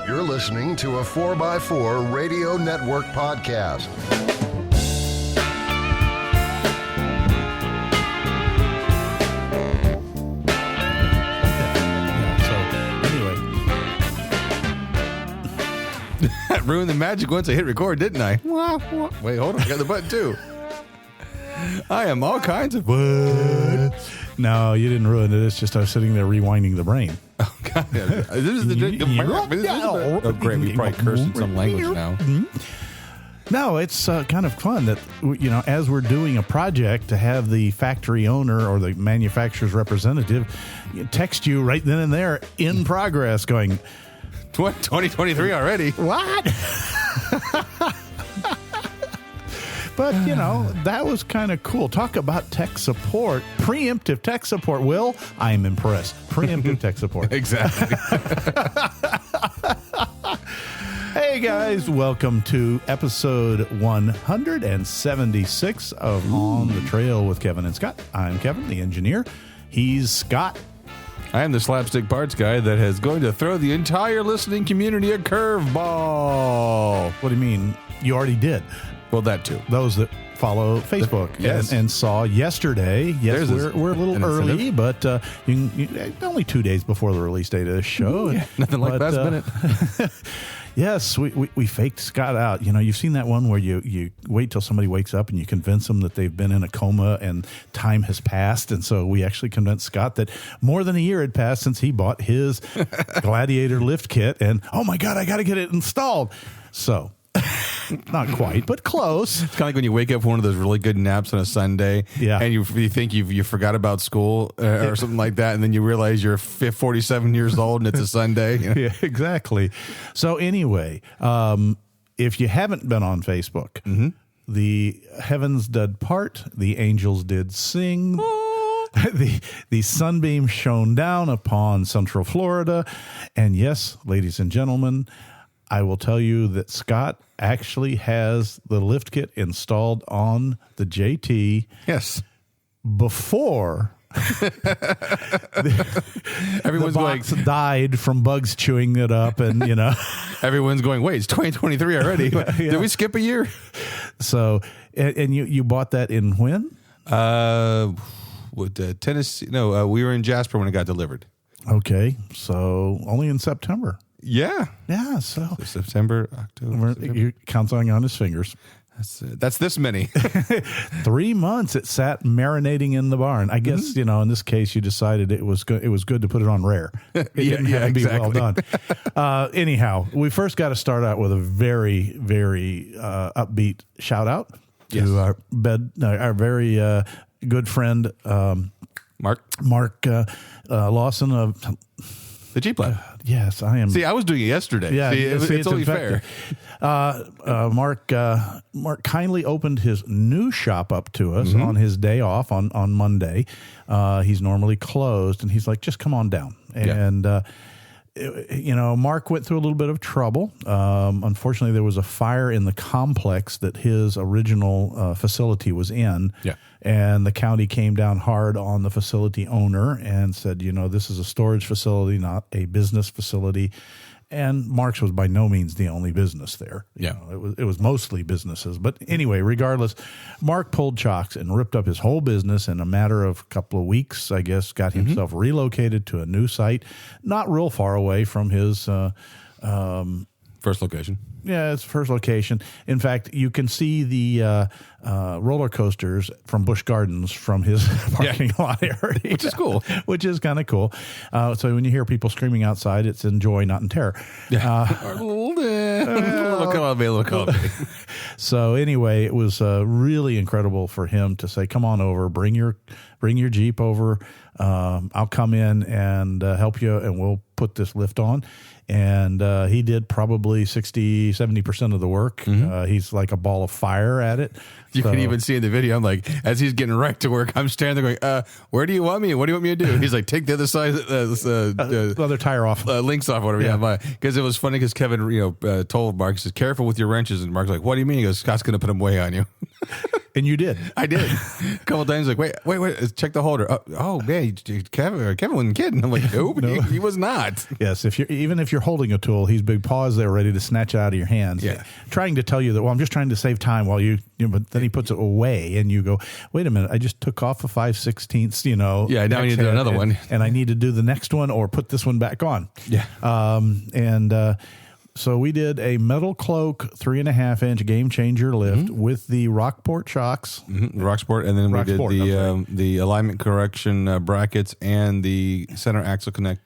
You're listening to a 4x4 Radio Network podcast. That ruined the magic once I hit record, didn't I? Wait, hold on. I got the button too. I am all kinds of what? No, you didn't ruin it. It's just I was sitting there rewinding the brain. Oh, God. This is the oh, great. We probably curse in some language now. No, it's kind of fun that, you know, as we're doing a project, to have the factory owner or the manufacturer's representative text you right then and there in progress going, What, 2023 already? What? But, you know, that was kind of cool. Talk about tech support, preemptive tech support. Will, I'm impressed. Preemptive tech support. Exactly. Hey, guys. Welcome to episode 176 of On the Trail with Kevin and Scott. I'm Kevin, the engineer. He's Scott. I am the slapstick parts guy that is going to throw the entire listening community a curveball. What do you mean? You already did. Well, that too. Those that follow Facebook yes. and saw yesterday. Yes, we're a little early, but only 2 days before the release date of this show. Yeah, nothing like last minute. Yes, we faked Scott out. You know, you've seen that one where you wait till somebody wakes up and you convince them that they've been in a coma and time has passed. And so we actually convinced Scott that more than a year had passed since he bought his Gladiator lift kit. And, oh, my God, I got to get it installed. So... Not quite, but close. It's kind of like when you wake up for one of those really good naps on a Sunday, and you think you forgot about school or something like that, and then you realize you're 47 years old and it's a Sunday. You know? Yeah, exactly. So anyway, if you haven't been on Facebook, the heavens did part, the angels did sing. The sunbeam shone down upon Central Florida, and yes, ladies and gentlemen, I will tell you that Scott actually has the lift kit installed on the JT. Yes. Before everyone's the box died from bugs chewing it up, and you know, everyone's going, wait, it's 2023 already. Yeah. Did we skip a year? So, and you bought that in when? With Tennessee? No, we were in Jasper when it got delivered. Okay, so only in September. Yeah. So September, October. You're counting on his fingers. That's this many. 3 months it sat marinating in the barn. I guess, you know, in this case, you decided it was good to put it on rare. It didn't have to be well done. Anyhow, we first got to start out with a very, very upbeat shout out to our very good friend, Mark Lawson of the Jeep Lab. Yes, I am. See, I was doing it yesterday. Yeah, it's only fair. Mark kindly opened his new shop up to us on his day off on Monday. He's normally closed, and he's like, just come on down. And, you know, Mark went through a little bit of trouble. Unfortunately, there was a fire in the complex that his original facility was in. Yeah. And the county came down hard on the facility owner and said, you know, this is a storage facility, not a business facility. And Mark's was by no means the only business there. You know, it was mostly businesses. But anyway, regardless, Mark pulled chocks and ripped up his whole business in a matter of a couple of weeks, I guess, got himself relocated to a new site, not real far away from his first location. Yeah, it's first location. In fact, you can see the roller coasters from Busch Gardens from his parking lot area. Which is cool. Which is kind of cool. So when you hear people screaming outside, it's in joy, not in terror. So anyway, it was really incredible for him to say, come on over, bring your Jeep over. I'll come in and help you, and we'll put this lift on. And he did probably 60, 70% of the work. He's like a ball of fire at it. You can even see in the video, I'm like, as he's getting right to work, I'm standing there going, where do you want me? What do you want me to do? He's like, take the other side, the other tire off. Links off, whatever. Yeah. Because it was funny because Kevin, told Mark, he says, careful with your wrenches. And Mark's like, what do you mean? He goes, Scott's going to put them way on you. And you did. I did. A couple times, like, wait, check the holder. Oh man, Kevin wasn't kidding. I'm like, nope, no. He was not. Yes, even if you're holding a tool, he's big paws there ready to snatch it out of your hands. Yeah. Trying to tell you that, well, I'm just trying to save time while but then he puts it away and you go, wait a minute, I just took off a 5/16, Yeah, now I need to do another one. And I need to do the next one or put this one back on. Yeah. So we did a Metal Cloak 3.5-inch Game Changer lift with the Rockport shocks. Mm-hmm. Rocksport, and then we did the alignment correction brackets and the center axle connect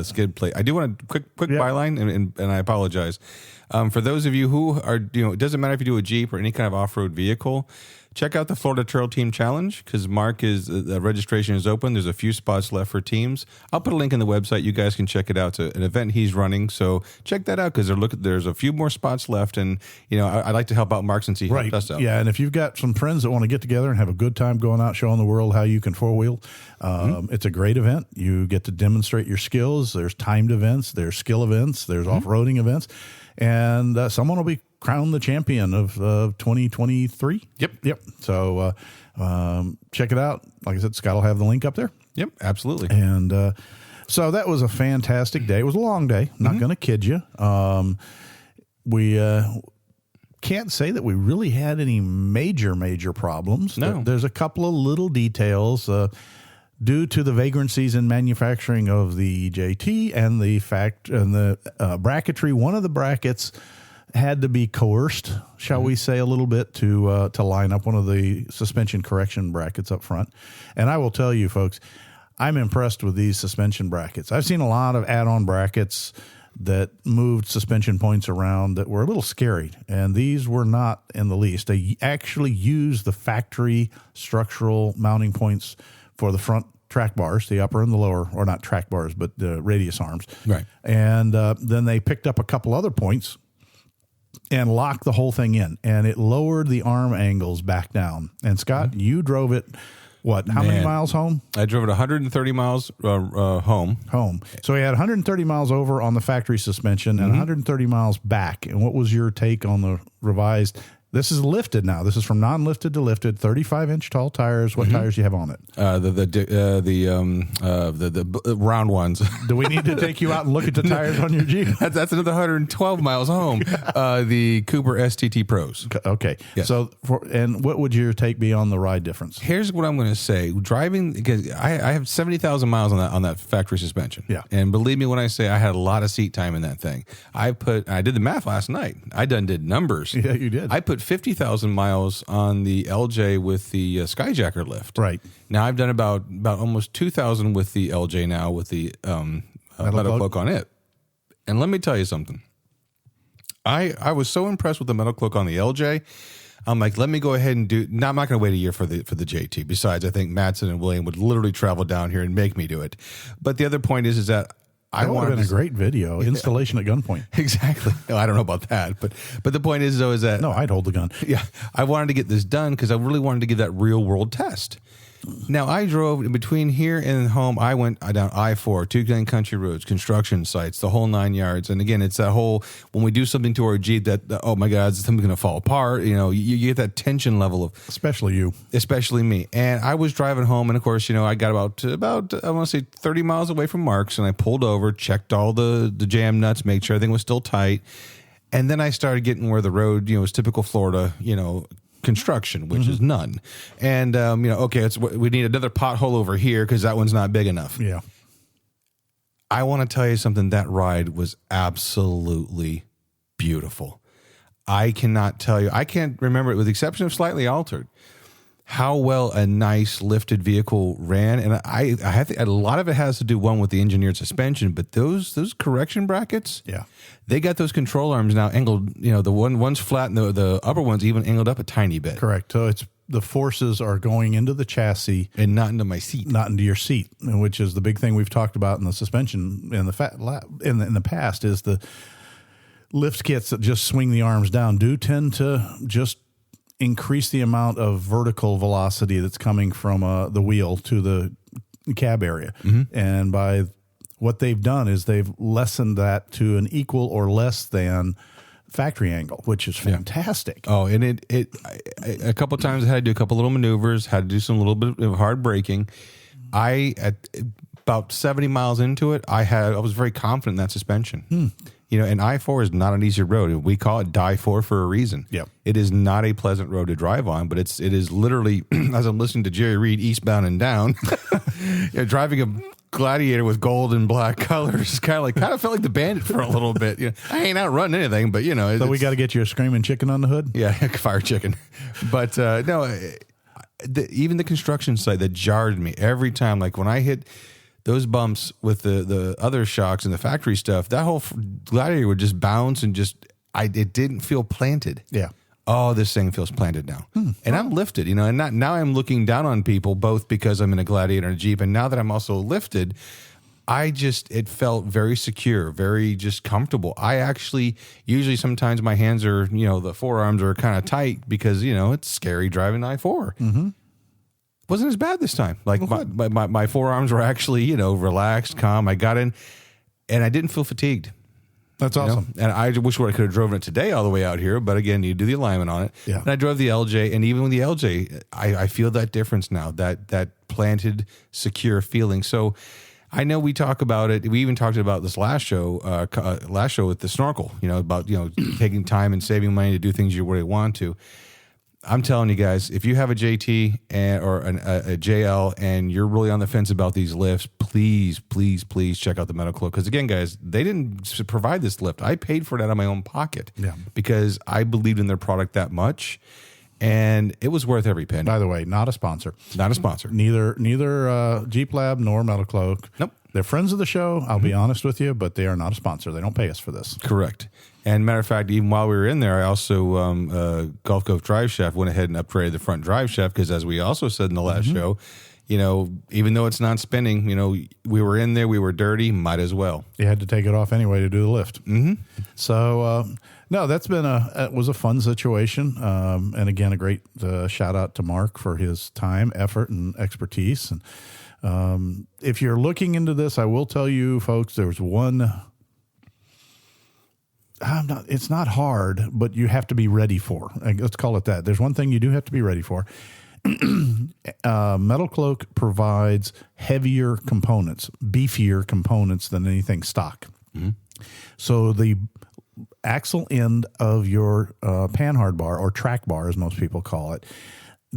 skid plate. I do want a quick byline, and I apologize. For those of you who are, it doesn't matter if you do a Jeep or any kind of off-road vehicle, check out the Florida Trail Team Challenge because Mark the registration is open. There's a few spots left for teams. I'll put a link in the website. You guys can check it out. It's an event he's running, so check that out because there's a few more spots left, and I'd like to help out Mark since he helped us out. Yeah, and if you've got some friends that want to get together and have a good time going out showing the world how you can four-wheel, it's a great event. You get to demonstrate your skills. There's timed events. There's skill events. There's off-roading events. And someone will be crowned the champion of 2023. Yep. So check it out. Like I said, Scott will have the link up there. Yep, absolutely. And so that was a fantastic day. It was a long day. Not going to kid you. We can't say that we really had any major problems. No. There's a couple of little details. Due to the vagrancies in manufacturing of the JT and the bracketry, one of the brackets had to be coerced, shall we say, a little bit to line up one of the suspension correction brackets up front. And I will tell you, folks, I'm impressed with these suspension brackets. I've seen a lot of add-on brackets that moved suspension points around that were a little scary, and these were not in the least. They actually used the factory structural mounting points for the front track bars, the upper and the lower, or not track bars, but the radius arms. Right. And then they picked up a couple other points and locked the whole thing in, and it lowered the arm angles back down. And Scott, you drove it, how many miles home? I drove it 130 miles home. So we had 130 miles over on the factory suspension and 130 miles back. And what was your take on the revised? This is lifted now. This is from non-lifted to lifted. 35-inch tall tires. What tires do you have on it? The round ones. Do we need to take you out and look at the tires on your Jeep? That's another 112 miles home. The Cooper STT Pros. Okay. Yes. So, and what would your take be on the ride difference? Here's what I'm going to say. Driving, because I have 70,000 miles on that factory suspension. Yeah. And believe me when I say I had a lot of seat time in that thing. I did the math last night. I did numbers. Yeah, you did. I put 50,000 miles on the LJ with the Skyjacker lift. Right. Now I've done about almost 2,000 with the LJ now with the metal cloak on it. And let me tell you something. I was so impressed with the metal cloak on the LJ. I'm like, let me go ahead and I'm not going to wait a year for the JT. Besides, I think Mattson and William would literally travel down here and make me do it. But the other point is that I would have been a great video installation at gunpoint. Exactly. No, I don't know about that, but the point is though is that no, I'd hold the gun. Yeah, I wanted to get this done because I really wanted to give that real world test. Now I drove in between here and home. I went down I-4, two Glen country roads, construction sites, the whole 9 yards. And again, it's that whole when we do something to our Jeep that oh my God, something's going to fall apart. You get that tension level of especially me. And I was driving home, and of course, I got about I want to say 30 miles away from Mark's, and I pulled over, checked all the jam nuts, made sure everything was still tight, and then I started getting where the road was typical Florida, construction, which is none. And, okay, we need another pothole over here because that one's not big enough. Yeah. I want to tell you something. That ride was absolutely beautiful. I cannot tell you. I can't remember it with the exception of slightly altered how well a nice lifted vehicle ran. And I think a lot of it has to do with the engineered suspension, but those correction brackets, yeah, they got those control arms now angled, the one's flat and the upper one's even angled up a tiny bit. Correct. So the forces are going into the chassis and not into my seat, not into your seat, which is the big thing we've talked about in the suspension in the past is the lift kits that just swing the arms down do tend to just increase the amount of vertical velocity that's coming from the wheel to the cab area. Mm-hmm. And by what they've done is they've lessened that to an equal or less than factory angle, which is fantastic. Oh, and a couple of times I had to do a couple little maneuvers, had to do some little bit of hard braking. At about 70 miles into it, I was very confident in that suspension. You know, and I-4 is not an easy road. We call it Die-4 for a reason. Yep. It is not a pleasant road to drive on, but it is literally, as I'm listening to Jerry Reed, eastbound and down, driving a Gladiator with gold and black colors, kind of felt like the Bandit for a little bit. You know, I ain't out running anything, but you know. So we got to get you a screaming chicken on the hood? Yeah, fire chicken. But no, even the construction site that jarred me every time, like when I hit those bumps with the other shocks and the factory stuff, that whole Gladiator would just bounce and it didn't feel planted. Yeah. Oh, this thing feels planted now. And I'm lifted, you know, and now I'm looking down on people both because I'm in a Gladiator and a Jeep. And now that I'm also lifted, it felt very secure, very just comfortable. Usually sometimes my hands are, you know, the forearms are kind of tight because, you know, it's scary driving I-4. Mm-hmm. Wasn't as bad this time. Like my forearms were actually, you know, relaxed, calm. I got in and I didn't feel fatigued. That's awesome. Know? And I wish I could have driven it today all the way out here, but again, you do the alignment on it. Yeah. And I drove the LJ, and even with the LJ, I feel that difference now, that planted, secure feeling. So I know we talk about it. We even talked about this last show with the snorkel, you know, about, you know, taking time and saving money to do things you really want to. I'm telling you guys, if you have a JT or a JL and you're really on the fence about these lifts, please check out the MetalCloak. Because again, guys, they didn't provide this lift. I paid for it out of my own pocket because I believed in their product that much, and it was worth every penny. By the way, not a sponsor. Not a sponsor. Neither Jeep Lab nor MetalCloak. Nope. They're friends of the show. I'll be honest with you, but they are not a sponsor. They don't pay us for this. Correct. And matter of fact, even while we were in there, I also, Gulf Coast Drive Shaft went ahead and upgraded the front drive shaft because, as we also said in the last show, you know, even though it's not spinning, you know, we were in there, we were dirty, might as well. You had to take it off anyway to do the lift. Mm-hmm. So, no, that's been it was a fun situation. And again, a great shout out to Mark for his time, effort, and expertise. And if you're looking into this, I will tell you, folks, there's one. It's not hard, but you have to be ready for. Let's call it that. There's one thing you do have to be ready for. MetalCloak provides heavier components, beefier components than anything stock. Mm-hmm. So the axle end of your panhard bar, or track bar as most people call it,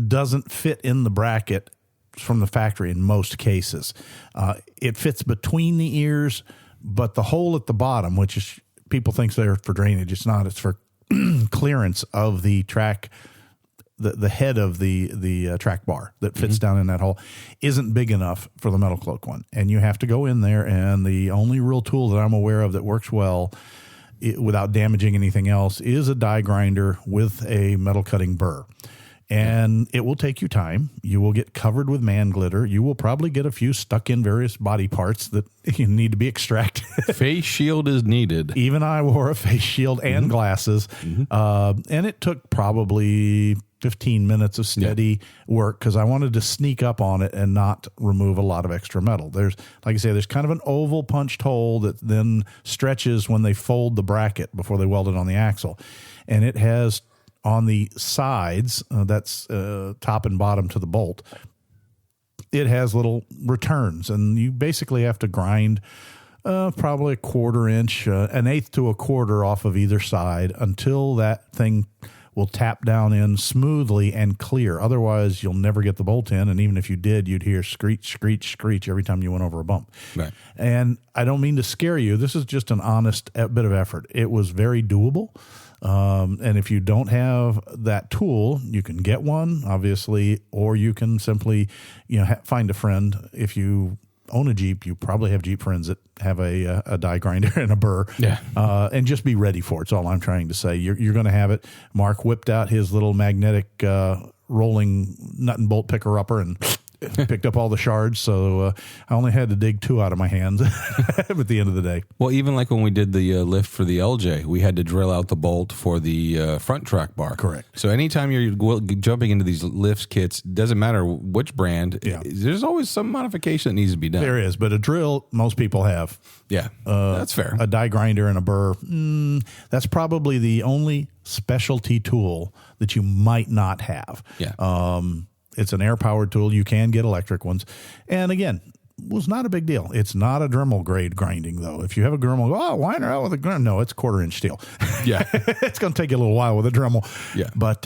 doesn't fit in the bracket from the factory in most cases. It fits between the ears, but the hole at the bottom, which is people think they're for drainage. It's not. It's for clearance of the track, the head of the track bar that fits down in that hole isn't big enough for the MetalCloak one. And you have to go in there, and the only real tool that I'm aware of that works well without damaging anything else is a die grinder with a metal cutting burr. And it will take you time. You will get covered with man glitter. You will probably get a few stuck in various body parts that need to be extracted. Face shield is needed. Even I wore a face shield and glasses. Mm-hmm. And it took probably 15 minutes of steady work because I wanted to sneak up on it and not remove a lot of extra metal. There's, like I say, there's kind of an oval punched hole that then stretches when they fold the bracket before they weld it on the axle. And it has on the sides, that's top and bottom to the bolt, it has little returns, and you basically have to grind probably a quarter inch, an eighth to a quarter off of either side until that thing will tap down in smoothly and clear. Otherwise, you'll never get the bolt in, and even if you did, you'd hear screech, screech, screech every time you went over a bump. Right. And I don't mean to scare you. This is just an honest bit of effort. It was very doable. And if you don't have that tool, you can get one, obviously, or you can simply, find a friend. If you own a Jeep, you probably have Jeep friends that have a die grinder and a burr. Yeah. And just be ready for it. It's all I'm trying to say. You're going to have it. Mark whipped out his little magnetic rolling nut and bolt picker upper and picked up all the shards. So I only had to dig 2 out of my hands at the end of the day. Well, even like when we did the lift for the LJ, we had to drill out the bolt for the front track bar. Correct. So anytime you're jumping into these lifts kits, doesn't matter which brand, there's always some modification that needs to be done. There is, but a drill most people have. Yeah, that's fair. A die grinder and a burr. That's probably the only specialty tool that you might not have. Yeah. It's an air-powered tool. You can get electric ones. And again, was not a big deal. It's not a Dremel grade grinding, though. If you have a Dremel, why not out with a Dremel? No, it's 1/4-inch steel. Yeah. It's going to take you a little while with a Dremel. Yeah. But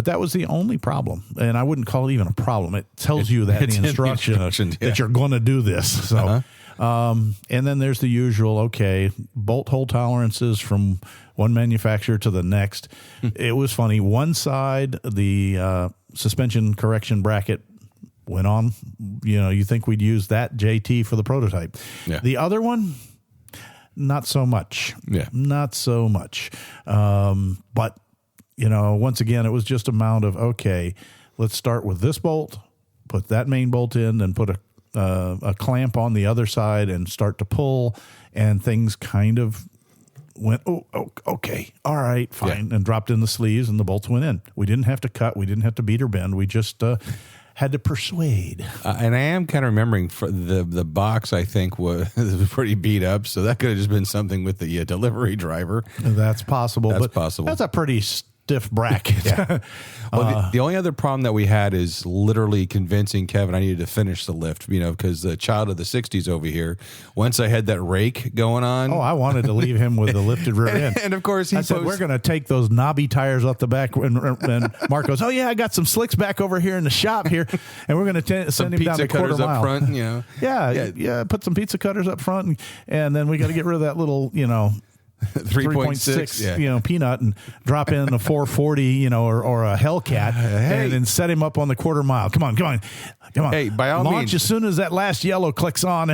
that was the only problem. And I wouldn't call it even a problem. It tells you that in the instruction that you're going to do this. So, and then there's the usual, bolt hole tolerances from one manufacturer to the next. It was funny. One side, the suspension correction bracket went on. You think we'd use that JT for the prototype. Yeah. The other one, not so much. Yeah. Not so much. But, once again, it was just amount of, let's start with this bolt, put that main bolt in, and put a clamp on the other side and start to pull, and things kind of went, okay, all right, fine, and dropped in the sleeves, and the bolts went in. We didn't have to cut. We didn't have to beat or bend. We just had to persuade. And I am kind of remembering for the box, I think, was pretty beat up, so that could have just been something with the delivery driver. That's possible. That's a pretty stiff bracket. Yeah. Well, the only other problem that we had is literally convincing Kevin I needed to finish the lift, because the child of the 60s over here, once I had that rake going on. Oh, I wanted to leave him with the lifted rear end. And of course, I said, we're going to take those knobby tires off the back. And Mark goes, I got some slicks back over here in the shop here. And we're going to send him down the 1/4 mile. Up front, Yeah. Put some pizza cutters up front. And then we got to get rid of that little, 3.6, peanut, and drop in a 440, or a Hellcat, and then set him up on the 1/4 mile. Come on. Hey, by all launch means, as soon as that last yellow clicks on.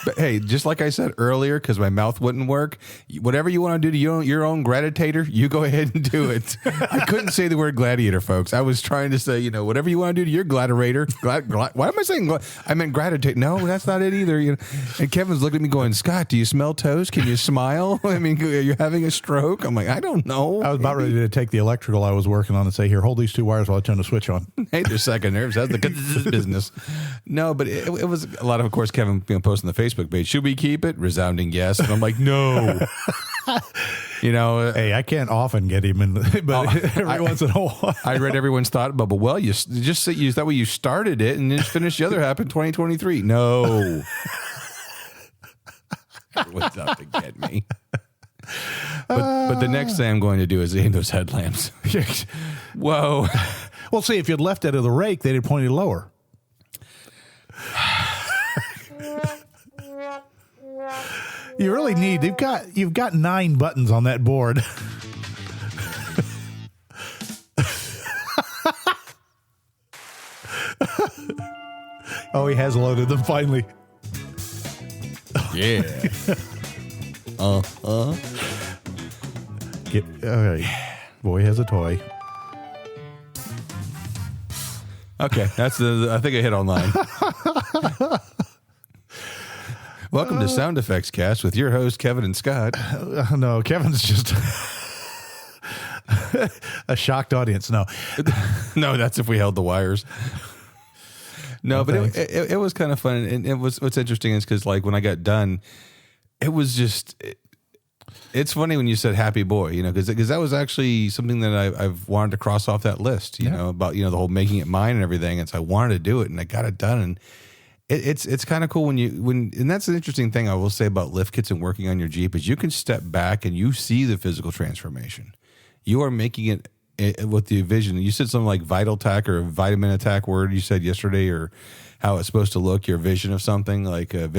But hey, just like I said earlier, because my mouth wouldn't work, whatever you want to do to your own gladiator, you go ahead and do it. I couldn't say the word gladiator, folks. I was trying to say, whatever you want to do to your gladiator. Why am I saying I meant gladiator? No, that's not it either. And Kevin's looking at me going, Scott, do you smell toast? Can you smile? I mean, are you having a stroke? I'm like, I don't know. I was about ready to take the electrical I was working on and say, here, hold these 2 wires while I turn the switch on. Hey, they're second nerves. That's the business. No, but it was a lot of course, Kevin posting the Facebook page. Should we keep it? Resounding yes. And I'm like, no. Hey, I can't often get him in, but every once in a while. I read everyone's thought bubble. Well, you just use that way you started it and then finish the other half in 2023. No. Everyone's out to get me. But the next thing I'm going to do is aim those headlamps. Whoa. Well, see, if you'd left it of the rake, they'd have pointed lower. You really need. You've got 9 buttons on that board. Oh, he has loaded them finally. Yeah. All right. Boy has a toy. Okay, that's I think I hit online. Welcome to Sound Effects Cast with your host, Kevin and Scott. No, Kevin's just a shocked audience. No, that's if we held the wires. No, but it was kind of fun. And it was, what's interesting is because when I got done, it was just, it's funny when you said happy boy, because that was actually something that I've wanted to cross off that list, about, the whole making it mine and everything. And so I wanted to do it and I got it done. And it's kind of cool and that's an interesting thing I will say about lift kits and working on your Jeep is you can step back and you see the physical transformation. You are making it with the vision. You said something like Vital Tack or Vitamin Attack word you said yesterday, or how it's supposed to look, your vision of something like it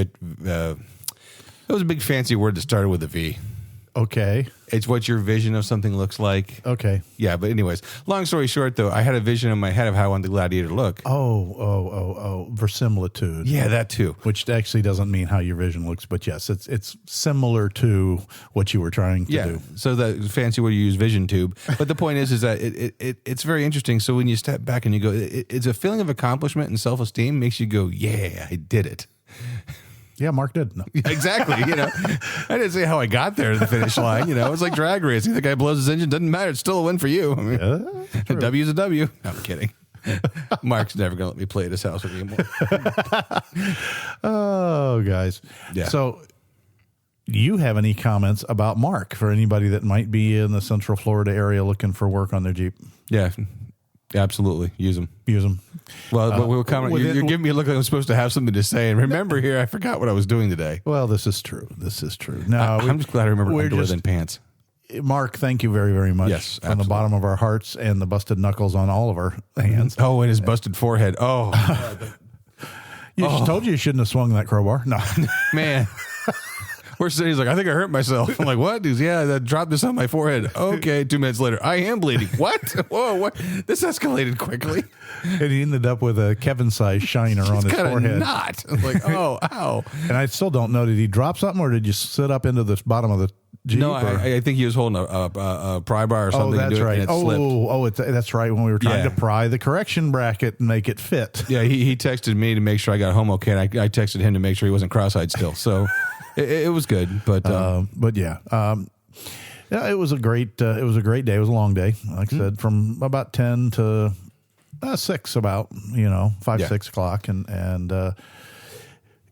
was a big fancy word that started with a V. Okay. It's what your vision of something looks like. Okay. Yeah, but anyways, long story short, though, I had a vision in my head of how I wanted the Gladiator to look. Oh, verisimilitude. Yeah, that too. Which actually doesn't mean how your vision looks, but yes, it's similar to what you were trying to do. So the fancy word you use, vision tube. But the point is that it's very interesting. So when you step back and you go, it's a feeling of accomplishment and self-esteem makes you go, yeah, I did it. Yeah, Mark did. No. Exactly. I didn't say how I got there to the finish line. It's like drag racing. The guy blows his engine. Doesn't matter. It's still a win for you. I mean, a W is a W. No, I'm kidding. Mark's never going to let me play at his house anymore. Oh, guys. Yeah. So you have any comments about Mark for anybody that might be in the Central Florida area looking for work on their Jeep? Yeah, absolutely. Use them. Use them. Well, we'll comment. You're giving me a look like I'm supposed to have something to say. And remember here, I forgot what I was doing today. Well, this is true. Now, I'm just glad I remembered underwear than pants. Mark, thank you very, very much. Yes, from the bottom of our hearts and the busted knuckles on all of our hands. Oh, and his busted forehead. Oh, told you shouldn't have swung that crowbar. No, man. We're sitting. He's like, I think I hurt myself. I'm like, what, dude? Yeah, I dropped this on my forehead. Okay, 2 minutes later, I am bleeding. What? Whoa, what? This escalated quickly. And he ended up with a Kevin-sized shiner on his forehead. Not. I'm like, oh, ow. And I still don't know. Did he drop something, or did you sit up into the bottom of the Jeep? No, I think he was holding a pry bar or something. Oh, that's right. And it slipped. That's right. When we were trying to pry the correction bracket and make it fit. Yeah, he texted me to make sure I got home okay, and I texted him to make sure he wasn't cross-eyed still. So it was good, but yeah, it was a great day. It was a long day, like I said, from about 10 to 6, about 6 o'clock, and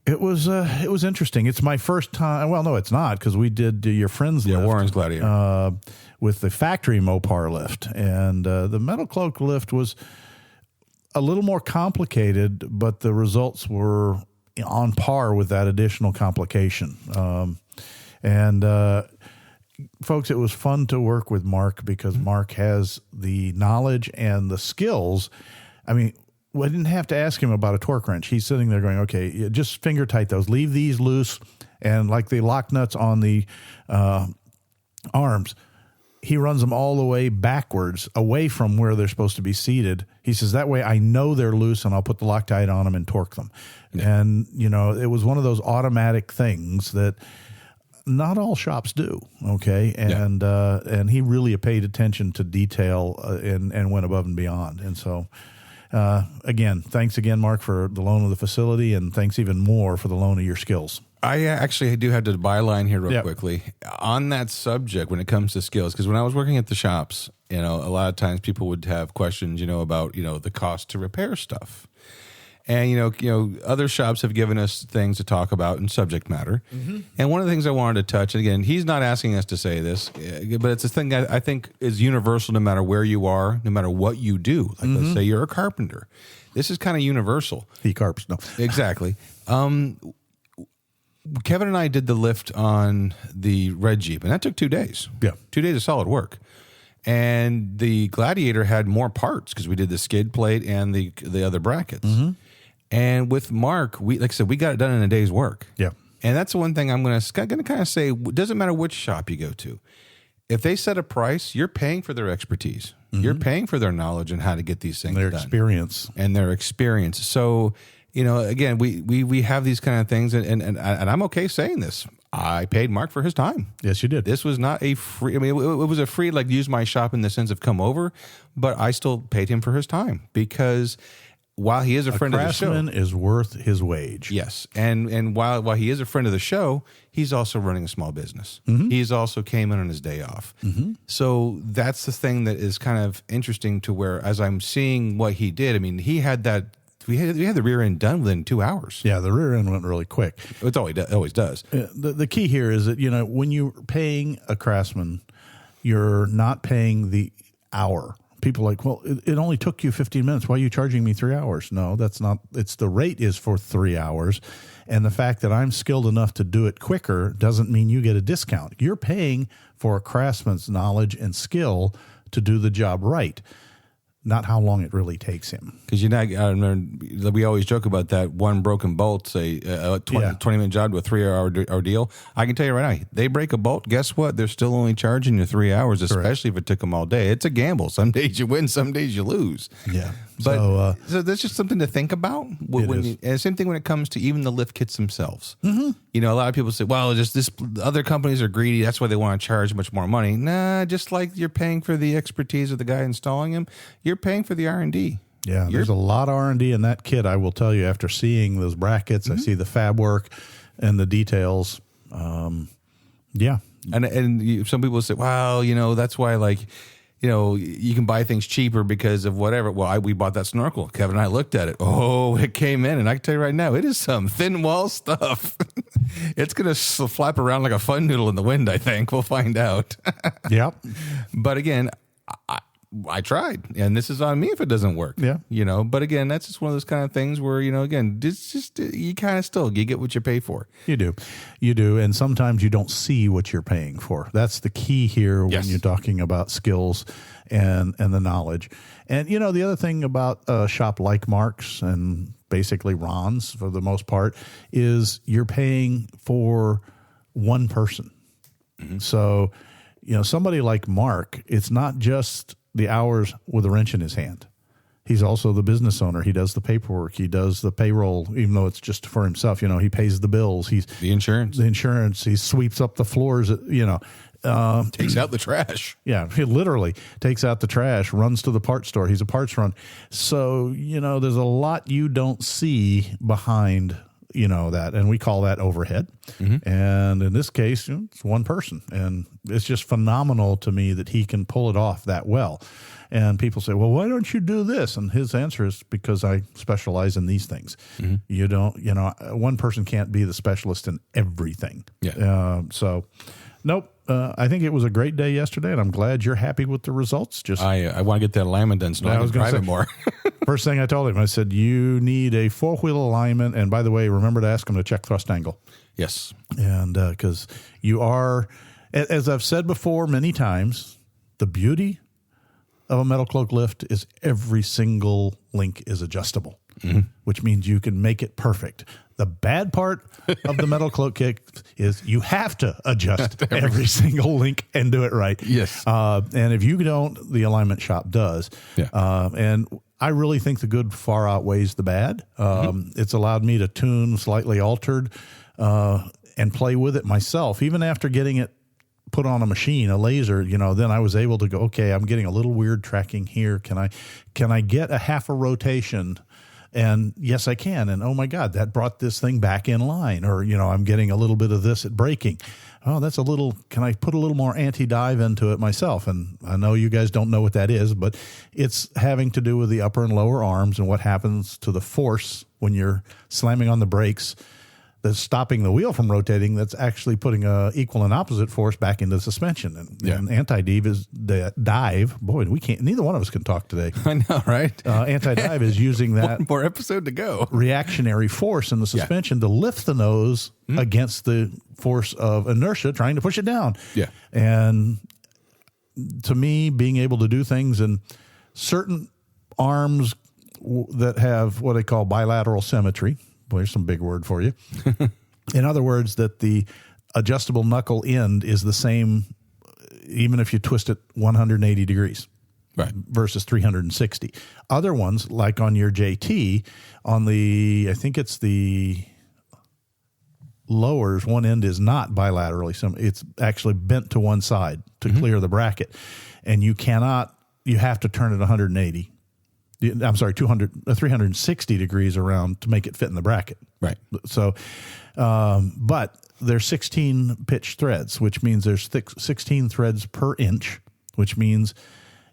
it was interesting. It's my first time. Well, no, it's not, because we did your friend's lift, Warren's Gladiator, with the factory Mopar lift, and the Metal Cloak lift was a little more complicated, but the results were on par with that additional complication. Folks, it was fun to work with Mark, because Mark has the knowledge and the skills. I mean, I didn't have to ask him about a torque wrench. He's sitting there going, okay, just finger tight those, leave these loose. And like the lock nuts on the arms, he runs them all the way backwards, away from where they're supposed to be seated. He says, that way I know they're loose, and I'll put the Loctite on them and torque them. Yeah. And, it was one of those automatic things that not all shops do. Okay. And he really paid attention to detail and went above and beyond. And so, again, thanks again, Mark, for the loan of the facility, and thanks even more for the loan of your skills. I actually do have to byline here real quickly on that subject when it comes to skills, because when I was working at the shops, a lot of times people would have questions, about, the cost to repair stuff. And, other shops have given us things to talk about in subject matter. Mm-hmm. And one of the things I wanted to touch, and again, he's not asking us to say this, but it's a thing that I think is universal no matter where you are, no matter what you do. Like, let's say you're a carpenter. This is kind of universal. He carps, no. Exactly. Kevin and I did the lift on the red Jeep, and that took 2 days. Yeah. 2 days of solid work. And the Gladiator had more parts, because we did the skid plate and the other brackets. Mm-hmm. And with Mark, like I said, we got it done in a day's work. Yeah. And that's the one thing I'm going to kind of say. It doesn't matter which shop you go to. If they set a price, you're paying for their expertise. Mm-hmm. You're paying for their knowledge and how to get these things done. Their experience. So, again, we have these kind of things, and I'm okay saying this. I paid Mark for his time. Yes, you did. This was not a free. I mean, it was a free, like, use my shop in the sense of come over, but I still paid him for his time, because while he is a friend of the show, craftsman is worth his wage. Yes, and while he is a friend of the show, he's also running a small business. Mm-hmm. He's also came in on his day off. Mm-hmm. So that's the thing that is kind of interesting, to where, as I'm seeing what he did, I mean, he had that. We had the rear end done within 2 hours. Yeah, the rear end went really quick. It always does. The key here is that, when you're paying a craftsman, you're not paying the hour. People are like, well, it only took you 15 minutes. Why are you charging me 3 hours? No, that's not. It's the rate is for 3 hours. And the fact that I'm skilled enough to do it quicker doesn't mean you get a discount. You're paying for a craftsman's knowledge and skill to do the job right. not how long it really takes him. Because I remember we always joke about that one broken bolt, say a 20-minute job to a 3-hour ordeal. I can tell you right now, they break a bolt, guess what? They're still only charging you 3 hours, especially if it took them all day. It's a gamble. Some days you win, some days you lose. Yeah. But so that's just something to think about. And same thing when it comes to even the lift kits themselves. Mm-hmm. You know, a lot of people say, well, just this other companies are greedy. That's why they want to charge much more money. Nah, just like you're paying for the expertise of the guy installing them, you're paying for the R&D. Yeah, there's a lot of R&D in that kit. I will tell you, after seeing those brackets, I see the fab work and the details. Yeah. And some people say, well, you know, that's why, like, you know, you can buy things cheaper because of whatever. Well, we bought that snorkel. Kevin and I looked at it. Oh, it came in. And I can tell you right now, it is some thin wall stuff. It's going to flap around like a fun noodle in the wind, I think. We'll find out. Yep. But again, I tried, and this is on me if it doesn't work. Yeah. You know, but again, that's just one of those kind of things where, you know, again, it's just, you kind of you get what you pay for. You do. And sometimes you don't see what you're paying for. That's the key here when you're talking about skills and the knowledge. And, you know, the other thing about a shop like Mark's and basically Ron's for the most part is you're paying for one person. Mm-hmm. So, you know, somebody like Mark, it's not just the hours with a wrench in his hand. He's also the business owner. He does the paperwork. He does the payroll, even though it's just for himself. You know, he pays the bills. He's the insurance. He sweeps up the floors. You know, takes out the trash. Yeah, he literally takes out the trash. Runs to the parts store. He's a parts run. So you know, there's a lot you don't see behind. You know that, and we call that overhead. Mm-hmm. And in this case, you know, it's one person, and it's just phenomenal to me that he can pull it off that well. And people say, "Well, why don't you do this?" And his answer is because I specialize in these things. Mm-hmm. You don't, you know, one person can't be the specialist in everything. Yeah. So, nope. I think it was a great day yesterday, and I'm glad you're happy with the results. Just I want to get that alignment done so I can drive it more. First thing I told him, I said, you need a 4-wheel alignment. And by the way, remember to ask him to check thrust angle. Yes. And because you are, as I've said before many times, the beauty of a metal cloak lift is every single link is adjustable, which means you can make it perfect. The bad part of the metal cloak kit is you have to adjust every single link and do it right. Yes. And if you don't, the alignment shop does. Yeah. And I really think the good far outweighs the bad. It's allowed me to tune slightly altered and play with it myself. Even after getting it put on a machine, a laser, you know, then I was able to go, okay, I'm getting a little weird tracking here. Can I get a half a rotation? And yes, I can. And oh my God, that brought this thing back in line. Or, you know, I'm getting a little bit of this at braking. Oh, that's a little, can I put a little more anti-dive into it myself? And I know you guys don't know what that is, but it's having to do with the upper and lower arms and what happens to the force when you're slamming on the brakes that's stopping the wheel from rotating. That's actually putting a equal and opposite force back into the suspension. And anti-dive is the dive. Boy, we can't, neither one of us can talk today. I know, right? Anti-dive is using that one more episode to go. Reactionary force in the suspension to lift the nose against the force of inertia trying to push it down. Yeah. And to me, being able to do things in certain arms that have what I call bilateral symmetry. Boy, there's some big word for you. In other words, that the adjustable knuckle end is the same even if you twist it 180 degrees. Right. Versus 360. Other ones, like on your JT, on the, I think it's the lowers, one end is not bilaterally. It's actually bent to one side to clear the bracket. And you have to turn it 180. I'm sorry, 360 degrees around to make it fit in the bracket. Right. So, but there's 16 pitch threads, which means there's 16 threads per inch, which means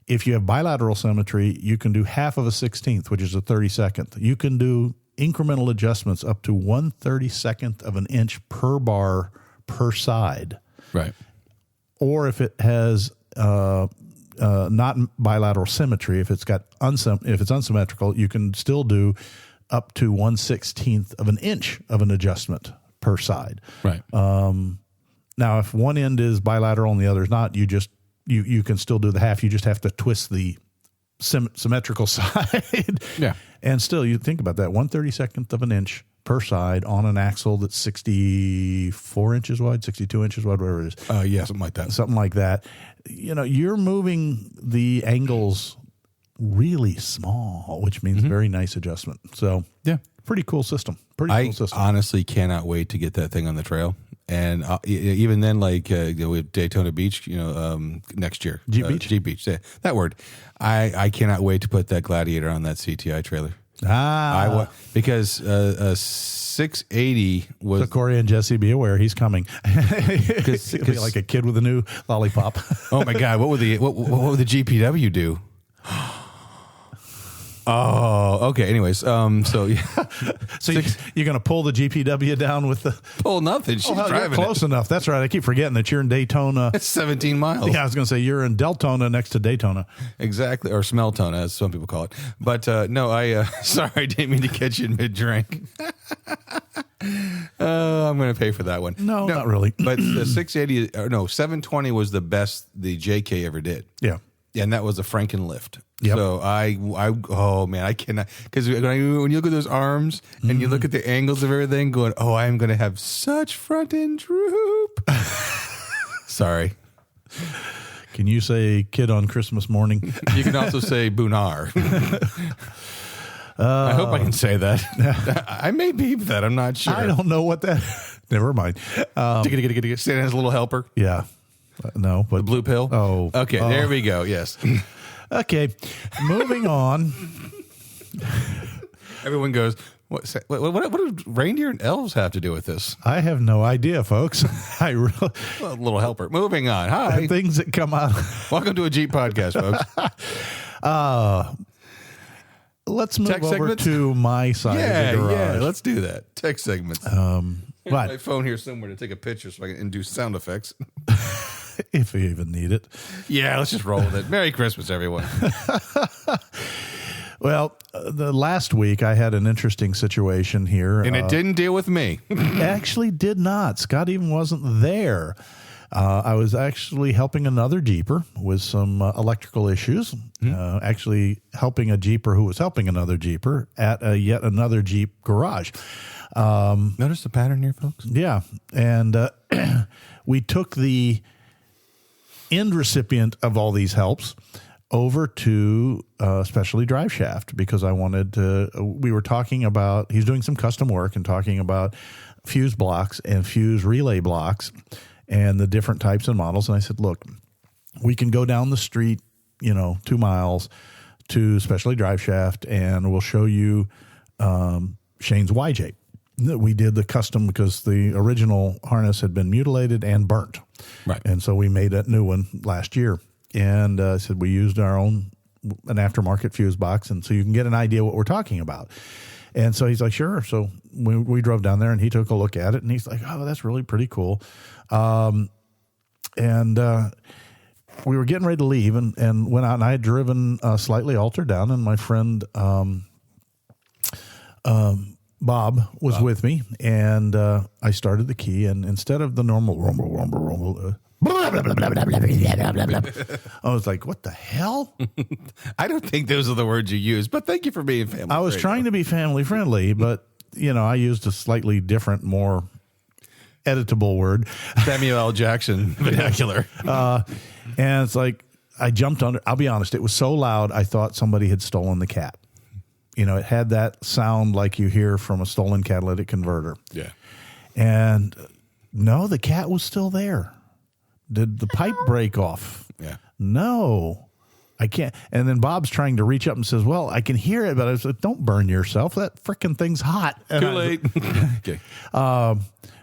if you have bilateral symmetry, you can do half of a 16th, which is a 32nd. You can do incremental adjustments up to 1/32 of an inch per bar per side. Right. Or if it has not bilateral symmetry, if it's unsymmetrical, you can still do up to 1/16 of an inch of an adjustment per side. Right. Now, if one end is bilateral and the other is not, you can still do the half. You just have to twist the symmetrical side. Yeah. And still, you think about that, 1/32 of an inch per side on an axle that's 64 inches wide, 62 inches wide, whatever it is. Yeah, something like that. Something like that. You know, you're moving the angles really small, which means very nice adjustment. So, Yeah. pretty cool system. Pretty I cool system. honestly cannot wait to get that thing on the trail. And even then, like with Daytona Beach, next year. Jeep Beach? Jeep Beach, yeah, that word. I cannot wait to put that Gladiator on that CTI trailer. Because 680 was... So Corey and Jesse, be aware, he's coming. He'll be like a kid with a new lollipop. Oh my God, what would the GPW do? Oh, okay. Anyways, so yeah. So you're going to pull the GPW down with the... Pull nothing. She's driving close enough. That's right. I keep forgetting that you're in Daytona. It's 17 miles. Yeah, I was going to say you're in Deltona next to Daytona. Exactly. Or Smeltona, as some people call it. But no, sorry, I didn't mean to catch you in mid-drink. I'm going to pay for that one. No, not really. But the 720 was the best the JK ever did. Yeah. And that was a Franken lift. Yep. So oh man, I cannot, because when you look at those arms and you look at the angles of everything, going, oh, I'm going to have such front end droop. Sorry. Can you say kid on Christmas morning? You can also say Boonar. I hope I can say that. I may beep that. I'm not sure. I don't know what that. Never mind. Stan has a little helper. Yeah. No, but The blue pill. Oh. Okay. Oh. There we go. Yes. Okay. Moving on. Everyone goes, what do reindeer and elves have to do with this? I have no idea, folks. I really A little helper. Moving on. Hi. things that come out. Welcome to a Jeep podcast, folks. Let's move Tech over segments? to my side of the garage. Yeah. Let's do that. Tech segments. Here's What? my phone here somewhere to take a picture so I can induce sound effects. If you even need it. Yeah, let's just roll with it. Merry Christmas, everyone. Well, the last week I had an interesting situation here. And it didn't deal with me. Actually did not. Scott even wasn't there. I was actually helping another Jeeper with some electrical issues. Actually helping a Jeeper who was helping another Jeeper at yet another Jeep garage. Notice the pattern here, folks? Yeah. And we took the end recipient of all these helps over to Specialty Drive Shaft because I wanted to, we were talking about, he's doing some custom work and talking about fuse blocks and fuse relay blocks and the different types and models. And I said, look, we can go down the street, 2 miles to Specialty Drive Shaft and we'll show you Shane's YJ. We did the custom because the original harness had been mutilated and burnt. Right. And so we made that new one last year. And I said we used an aftermarket fuse box. And so you can get an idea what we're talking about. And so he's like, sure. So we drove down there and he took a look at it. And he's like, oh, that's really pretty cool. And we were getting ready to leave and went out. And I had driven slightly altered down. And my friend Bob was with me, and I started the key, and instead of the normal rumble, I was like, what the hell? I don't think those are the words you use, but thank you for being family. I was trying to be family friendly, but, I used a slightly different, more editable word. Samuel L. Jackson vernacular. And it's like, I jumped under. I'll be honest, it was so loud, I thought somebody had stolen the cat. It had that sound like you hear from a stolen catalytic converter. Yeah. And no, the cat was still there. Did the pipe break off? Yeah. No, I can't. And then Bob's trying to reach up and says, well, I can hear it, but I said, don't burn yourself. That frickin' thing's hot. And Too late. Okay.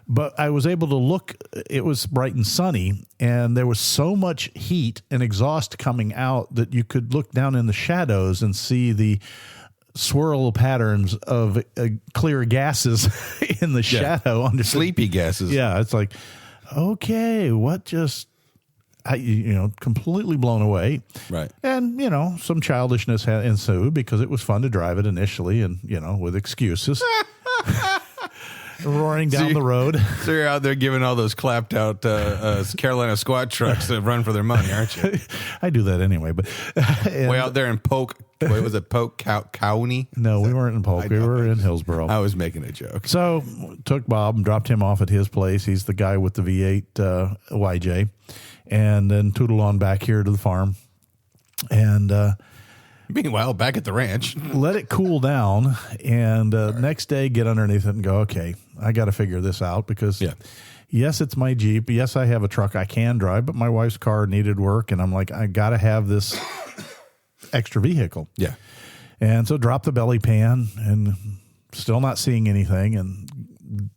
But I was able to look, it was bright and sunny, and there was so much heat and exhaust coming out that you could look down in the shadows and see the swirl patterns of clear gases in the shadow under Sleepy gases. Yeah, it's like, okay, what just, completely blown away. Right. And, some childishness had ensued because it was fun to drive it initially and, with excuses. roaring down the road. So you're out there giving all those clapped out Carolina squad trucks to run for their money, aren't you? I do that anyway, but Way out there in Polk. What was it, Polk County? No, we weren't in Polk. We were in Hillsboro. I was making a joke. So took Bob and dropped him off at his place. He's the guy with the V8 YJ, and then tootled on back here to the farm. And Meanwhile, back at the ranch, let it cool down, and next day get underneath it and go, okay, I got to figure this out because, yes, it's my Jeep. Yes, I have a truck I can drive, but my wife's car needed work, and I'm like, I got to have this extra vehicle. Yeah. And so drop the belly pan and still not seeing anything, and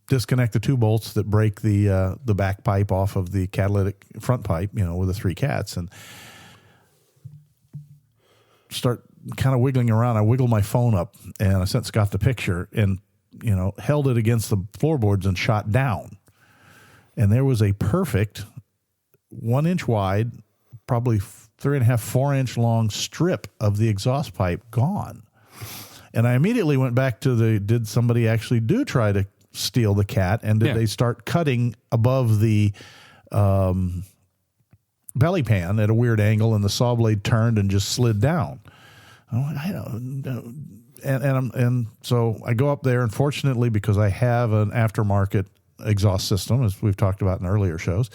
disconnect the 2 bolts that break the back pipe off of the catalytic front pipe, with the 3 cats, and start kind of wiggling around. I wiggled my phone up and I sent Scott the picture and, held it against the floorboards and shot down. And there was a perfect 1 inch wide, probably 3.5, 4 inch long strip of the exhaust pipe gone. And I immediately went back to did somebody actually try to steal the cat? And did they start cutting above the, belly pan at a weird angle, and the saw blade turned and just slid down. I don't know. And so I go up there, and fortunately, because I have an aftermarket exhaust system, as we've talked about in earlier shows,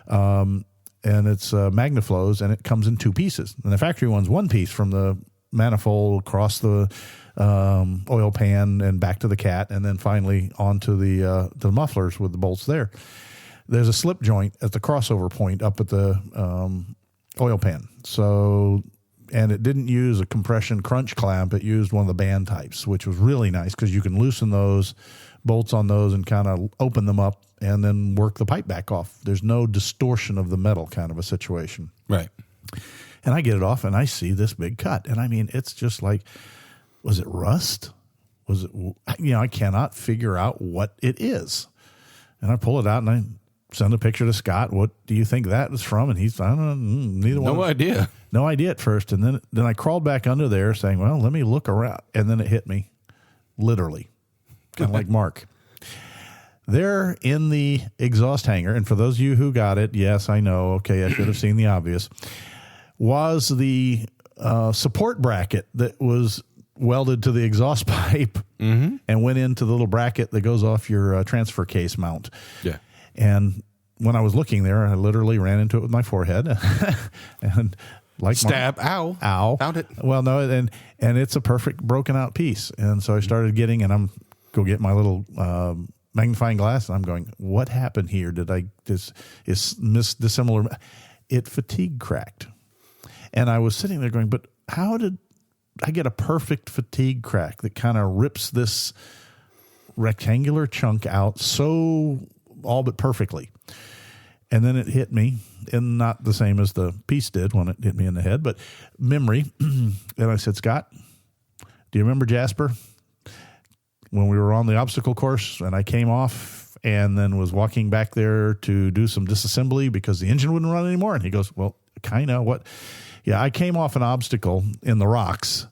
and it's MagnaFlows, and it comes in 2 pieces. And the factory one's 1 piece from the manifold across the oil pan and back to the cat, and then finally onto the mufflers with the bolts there. There's a slip joint at the crossover point up at the oil pan. So, and it didn't use a compression crunch clamp. It used one of the band types, which was really nice because you can loosen those bolts on those and kind of open them up and then work the pipe back off. There's no distortion of the metal kind of a situation. Right. And I get it off and I see this big cut. And I mean, it's just like, was it rust? Was it, I cannot figure out what it is. And I pull it out and I send a picture to Scott. What do you think that is from? And he's, I don't know, neither one. No idea. No idea at first. And then I crawled back under there saying, well, let me look around. And then it hit me, literally, kind of like Mark. There in the exhaust hanger, and for those of you who got it, yes, I know, okay, I should have seen the obvious, was the support bracket that was welded to the exhaust pipe and went into the little bracket that goes off your transfer case mount. Yeah. And when I was looking there, I literally ran into it with my forehead. And like Stab, ow. Found it. Well, no, and it's a perfect broken out piece. And so I started getting, and I'm go get my little magnifying glass, and I'm going, what happened here? Did I is dissimilar? It fatigue cracked. And I was sitting there going, but how did I get a perfect fatigue crack that kind of rips this rectangular chunk out so all but perfectly? And then it hit me, and not the same as the piece did when it hit me in the head, but memory. And I said, Scott, do you remember Jasper? When we were on the obstacle course and I came off and then was walking back there to do some disassembly because the engine wouldn't run anymore. And he goes, well, kind of what? Yeah, I came off an obstacle in the rocks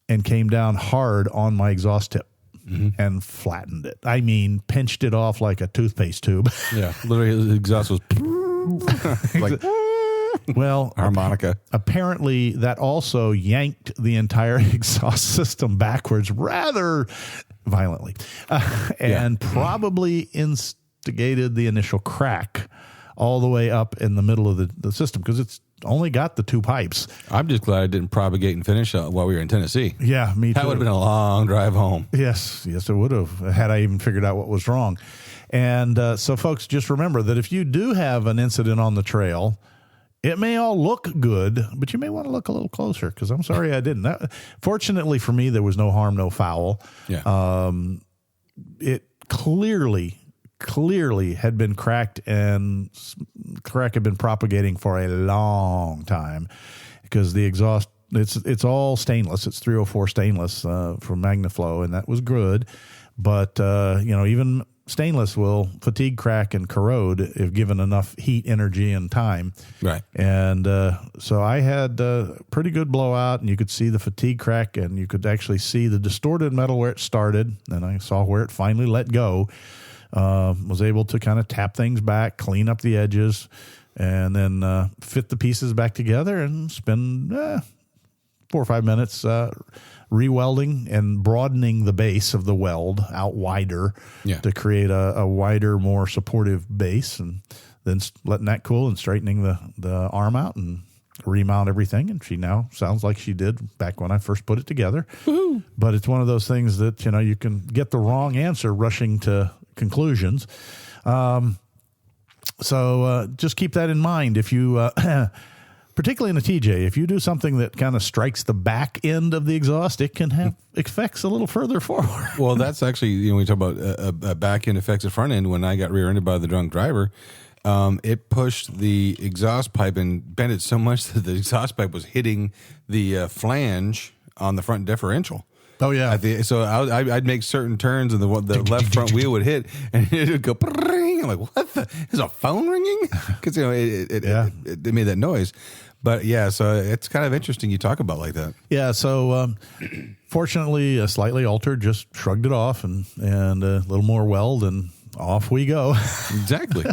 and came down hard on my exhaust tip and flattened it. I mean, pinched it off like a toothpaste tube. Yeah, literally the exhaust was like well, harmonica. Apparently, that also yanked the entire exhaust system backwards rather violently and probably instigated the initial crack all the way up in the middle of the system because it's only got the 2 pipes. I'm just glad I didn't propagate and finish while we were in Tennessee. Yeah, me too. That would have been a long drive home. Yes, it would have, had I even figured out what was wrong. And so, folks, just remember that if you do have an incident on the trail, it may all look good, but you may want to look a little closer because I'm sorry I didn't. Fortunately for me, there was no harm, no foul. Yeah. It clearly had been cracked, and crack had been propagating for a long time because the exhaust, it's all stainless. It's 304 stainless from MagnaFlow, and that was good. But, even stainless will fatigue, crack, and corrode if given enough heat, energy, and time. Right. And so I had a pretty good blowout, and you could see the fatigue crack, and you could actually see the distorted metal where it started, and I saw where it finally let go. Was able to kind of tap things back, clean up the edges, and then fit the pieces back together and spend 4 or 5 minutes rewelding and broadening the base of the weld out wider to create a wider, more supportive base, and then letting that cool and straightening the arm out and remount everything. And she now sounds like she did back when I first put it together. Woo-hoo. But it's one of those things that, you can get the wrong answer rushing to conclusions. So just keep that in mind. If you particularly in a TJ, if you do something that kind of strikes the back end of the exhaust, it can have effects a little further forward. Well, that's actually, we talk about a back end affects the front end. When I got rear-ended by the drunk driver, it pushed the exhaust pipe and bent it so much that the exhaust pipe was hitting the flange on the front differential. Oh, yeah. So I'd make certain turns and the left front wheel would hit and it would go, I'm like, what the? Is a phone ringing? Because, it made that noise. But yeah, so it's kind of interesting you talk about like that. Yeah, so fortunately, slightly altered, just shrugged it off and a little more weld, and off we go. Exactly.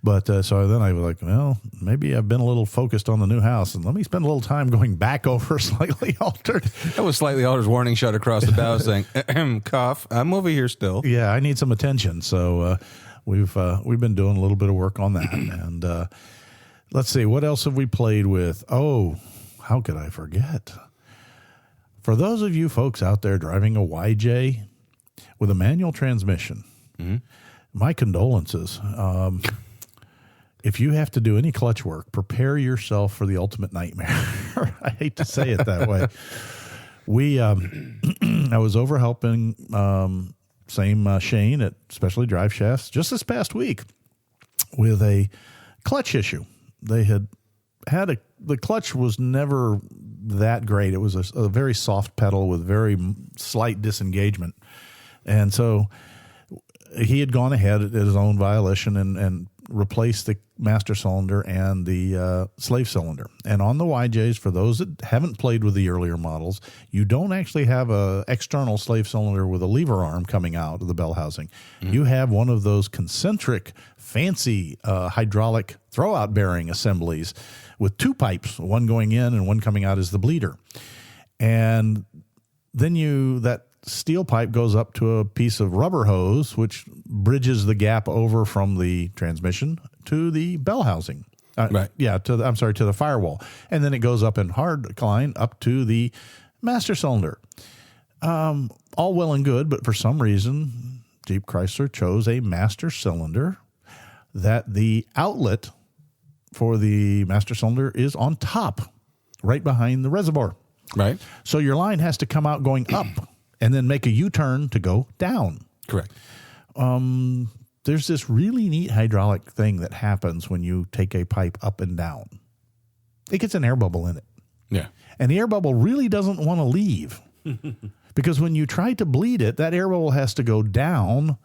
But so then I was like, well, maybe I've been a little focused on the new house, and let me spend a little time going back over slightly altered. That was slightly altered warning shot across the bow saying, cough, I'm over here still. Yeah, I need some attention. So we've been doing a little bit of work on that. And let's see, what else have we played with? Oh, how could I forget? For those of you folks out there driving a YJ with a manual transmission, my condolences. If you have to do any clutch work, prepare yourself for the ultimate nightmare. I hate to say it that way. I was over helping Shane at Specialty Drive Shafts just this past week with a clutch issue. They had the clutch was never that great. It was a very soft pedal with very slight disengagement. And so he had gone ahead at his own violation and replaced the master cylinder and the slave cylinder. And on the YJs, for those that haven't played with the earlier models, you don't actually have a external slave cylinder with a lever arm coming out of the bell housing. Mm-hmm. You have one of those concentric, fancy hydraulic throwout bearing assemblies with two pipes, one going in and one coming out as the bleeder. And then that steel pipe goes up to a piece of rubber hose, which bridges the gap over from the transmission to the bell housing. Right. Yeah, to the firewall. And then it goes up in hard line up to the master cylinder. All well and good, but for some reason, Jeep Chrysler chose a master cylinder that the outlet for the master cylinder is on top, right behind the reservoir. Right. So your line has to come out going up and then make a U-turn to go down. Correct. There's this really neat hydraulic thing that happens when you take a pipe up and down. It gets an air bubble in it. Yeah. And the air bubble really doesn't want to leave because when you try to bleed it, that air bubble has to go down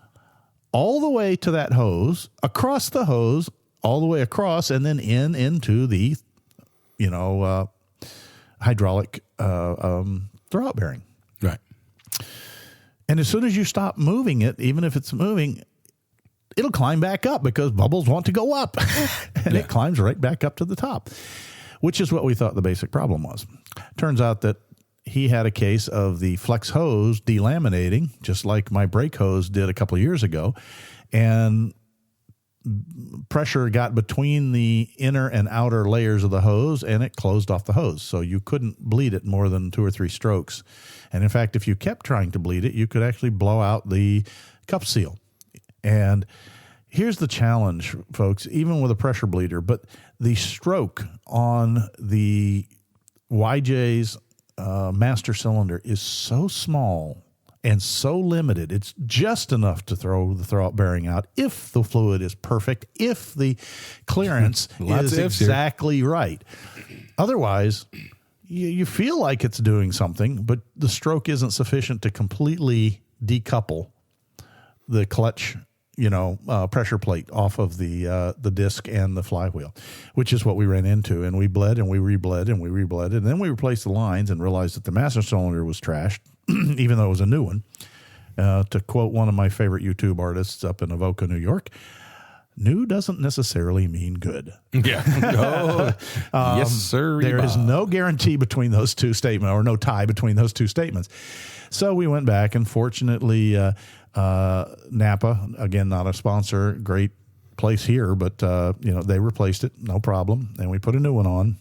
all the way to that hose, across the hose, all the way across, and then into the, hydraulic throwout bearing. Right. And as soon as you stop moving it, even if it's moving, it'll climb back up because bubbles want to go up. And it climbs right back up to the top, which is what we thought the basic problem was. Turns out that he had a case of the flex hose delaminating, just like my brake hose did a couple of years ago. And pressure got between the inner and outer layers of the hose, and it closed off the hose. So you couldn't bleed it more than 2 or 3 strokes. And in fact, if you kept trying to bleed it, you could actually blow out the cup seal. And here's the challenge, folks, even with a pressure bleeder, but the stroke on the YJ's master cylinder is so small and so limited. It's just enough to throw the throwout bearing out if the fluid is perfect, if the clearance is exactly right. Otherwise, you feel like it's doing something, but the stroke isn't sufficient to completely decouple the clutch, pressure plate off of the disc and the flywheel, which is what we ran into. And we bled and we rebled and we rebled. And then we replaced the lines and realized that the master cylinder was trashed, even though it was a new one. To quote one of my favorite YouTube artists up in Avoca, New York, new doesn't necessarily mean good. Yeah. Yes, sir. There is no guarantee between those two statements, or no tie between those two statements. So we went back, and fortunately, Napa, again, not a sponsor, great place here, but they replaced it, no problem, and we put a new one on,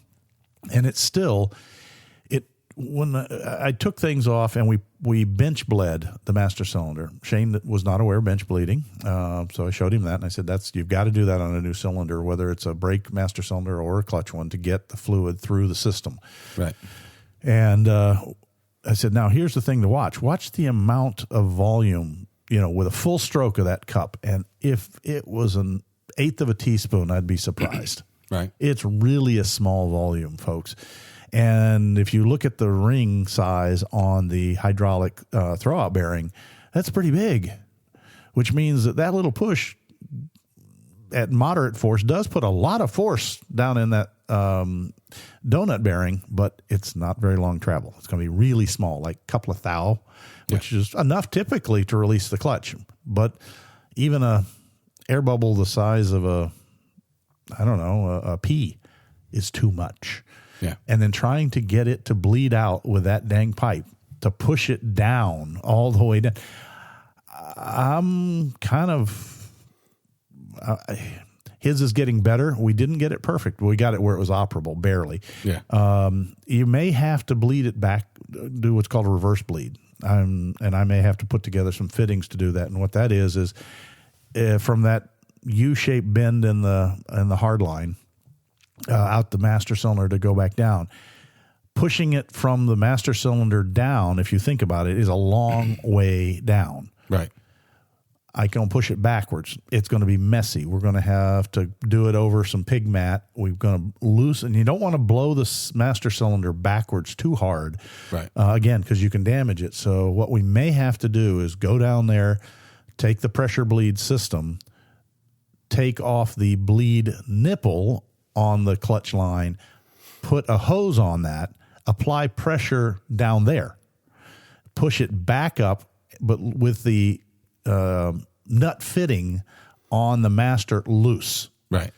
and it's still when I took things off and we bench bled the master cylinder. Shane was not aware of bench bleeding, so I showed him that, and I said, you've got to do that on a new cylinder, whether it's a brake master cylinder or a clutch one, to get the fluid through the system. Right. And I said, now here's the thing to watch. Watch the amount of volume, with a full stroke of that cup, and if it was an eighth of a teaspoon, I'd be surprised. Right. It's really a small volume, folks. And if you look at the ring size on the hydraulic throwout bearing, that's pretty big, which means that little push at moderate force does put a lot of force down in that donut bearing, but it's not very long travel. It's going to be really small, like a couple of thou, which is enough typically to release the clutch. But even a air bubble the size of a pea is too much. Yeah. And then trying to get it to bleed out with that dang pipe, to push it down all the way down. I'm kind of, his is getting better. We didn't get it perfect. We got it where it was operable, barely. Yeah. You may have to bleed it back, do what's called a reverse bleed. And I may have to put together some fittings to do that. And what that is from that U-shaped bend in the hard line, out the master cylinder to go back down. Pushing it from the master cylinder down, if you think about it, is a long way down. Right. I can push it backwards. It's going to be messy. We're going to have to do it over some pig mat. We're going to loosen. You don't want to blow the master cylinder backwards too hard. Right. Again, because you can damage it. So what we may have to do is go down there, take the pressure bleed system, take off the bleed nipple on the clutch line, put a hose on that, apply pressure down there, push it back up, but with the nut fitting on the master loose. Right.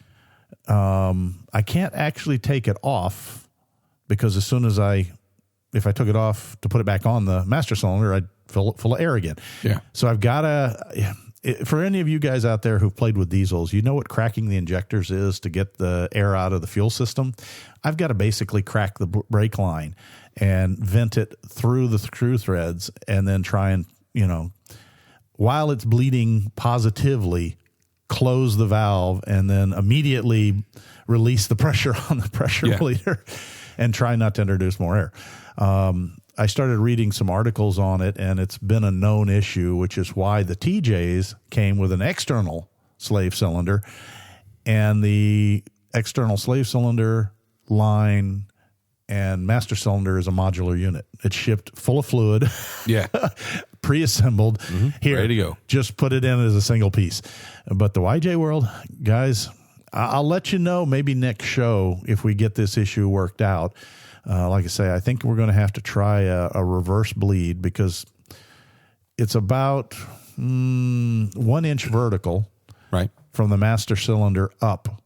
I can't actually take it off because as soon as if I took it off to put it back on the master cylinder, I'd fill it full of air again. Yeah. So I've got to... For any of you guys out there who've played with diesels, you know what cracking the injectors is to get the air out of the fuel system. I've got to basically crack the brake line and vent it through the screw threads and then try and, while it's bleeding positively, close the valve and then immediately release the pressure on the pressure bleeder and try not to introduce more air. I started reading some articles on it, and it's been a known issue, which is why the TJs came with an external slave cylinder, and the external slave cylinder line and master cylinder is a modular unit. It's shipped full of fluid, pre-assembled. Here, ready to go. Just put it in as a single piece. But the YJ World, guys, I'll let you know maybe next show if we get this issue worked out. Like I say, I think we're going to have to try a reverse bleed because it's about 1 inch vertical from the master cylinder up,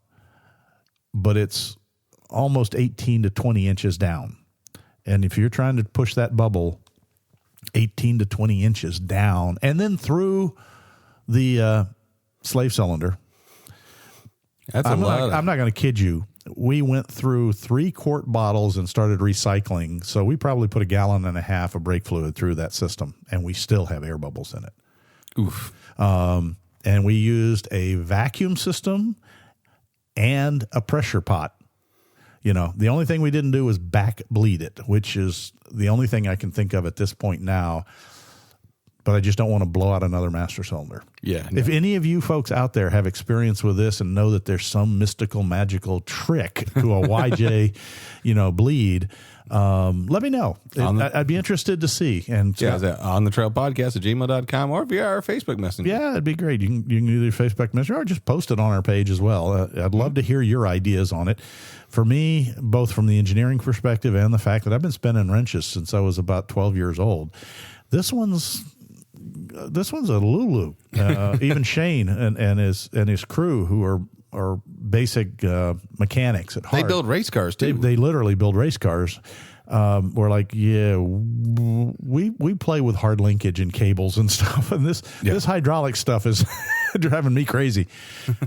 but it's almost 18 to 20 inches down. And if you're trying to push that bubble 18 to 20 inches down and then through the slave cylinder, I'm not going to kid you. We went through 3-quart bottles and started recycling. So we probably put 1.5 gallons of brake fluid through that system, and we still have air bubbles in it. Oof. And we used a vacuum system and a pressure pot. The only thing we didn't do was back bleed it, which is the only thing I can think of at this point now. but I just don't want to blow out another master cylinder. Yeah. If any of you folks out there have experience with this and know that there's some mystical, magical trick to a YJ, bleed, let me know. I'd be interested to see. And on the trail podcast at gmail.com or via our Facebook Messenger. Yeah, it'd be great. You can either Facebook Messenger or just post it on our page as well. I'd love to hear your ideas on it. For me, both from the engineering perspective and the fact that I've been spinning wrenches since I was about 12 years old, this one's a Lulu. Even Shane and his crew, who are basic mechanics at heart. They build race cars too. They literally build race cars. We're like, we play with hard linkage and cables and stuff, and this hydraulic stuff is driving me crazy.